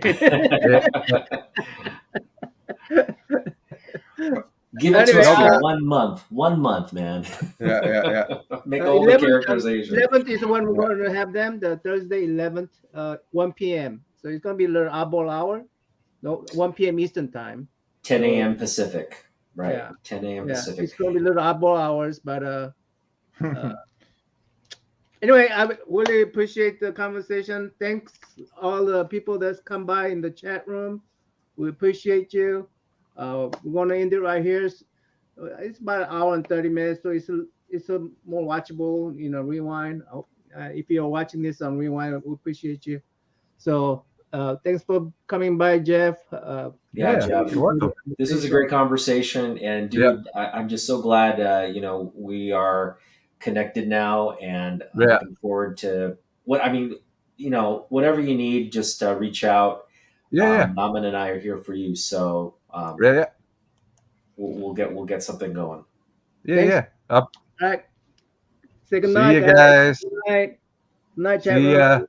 Give it to us for 1 month. 1 month, man. Yeah. Make all the characters Asian. 11th is when we're going to have them. The Thursday 11th, 1 p.m. So it's going to be a little oddball hour. No, 1 p.m. Eastern time. 10 a.m. Pacific. Right. Yeah. 10 a.m. Pacific. It's going to be a little oddball hours, but anyway, I really appreciate the conversation. Thanks all the people that's come by in the chat room. We appreciate you. We're going to end it right here. It's about an hour and 30 minutes, so it's a more watchable, rewind. If you're watching this on rewind, we appreciate you. So thanks for coming by, Jeff. Jeff, you're welcome. This was a great conversation, and dude, I'm just so glad we are connected now, and I'm looking forward to whatever you need, just reach out. Naman and I are here for you, so we'll get something going. All right. Say good night, See you guys. Good night. Good night, chat See ya.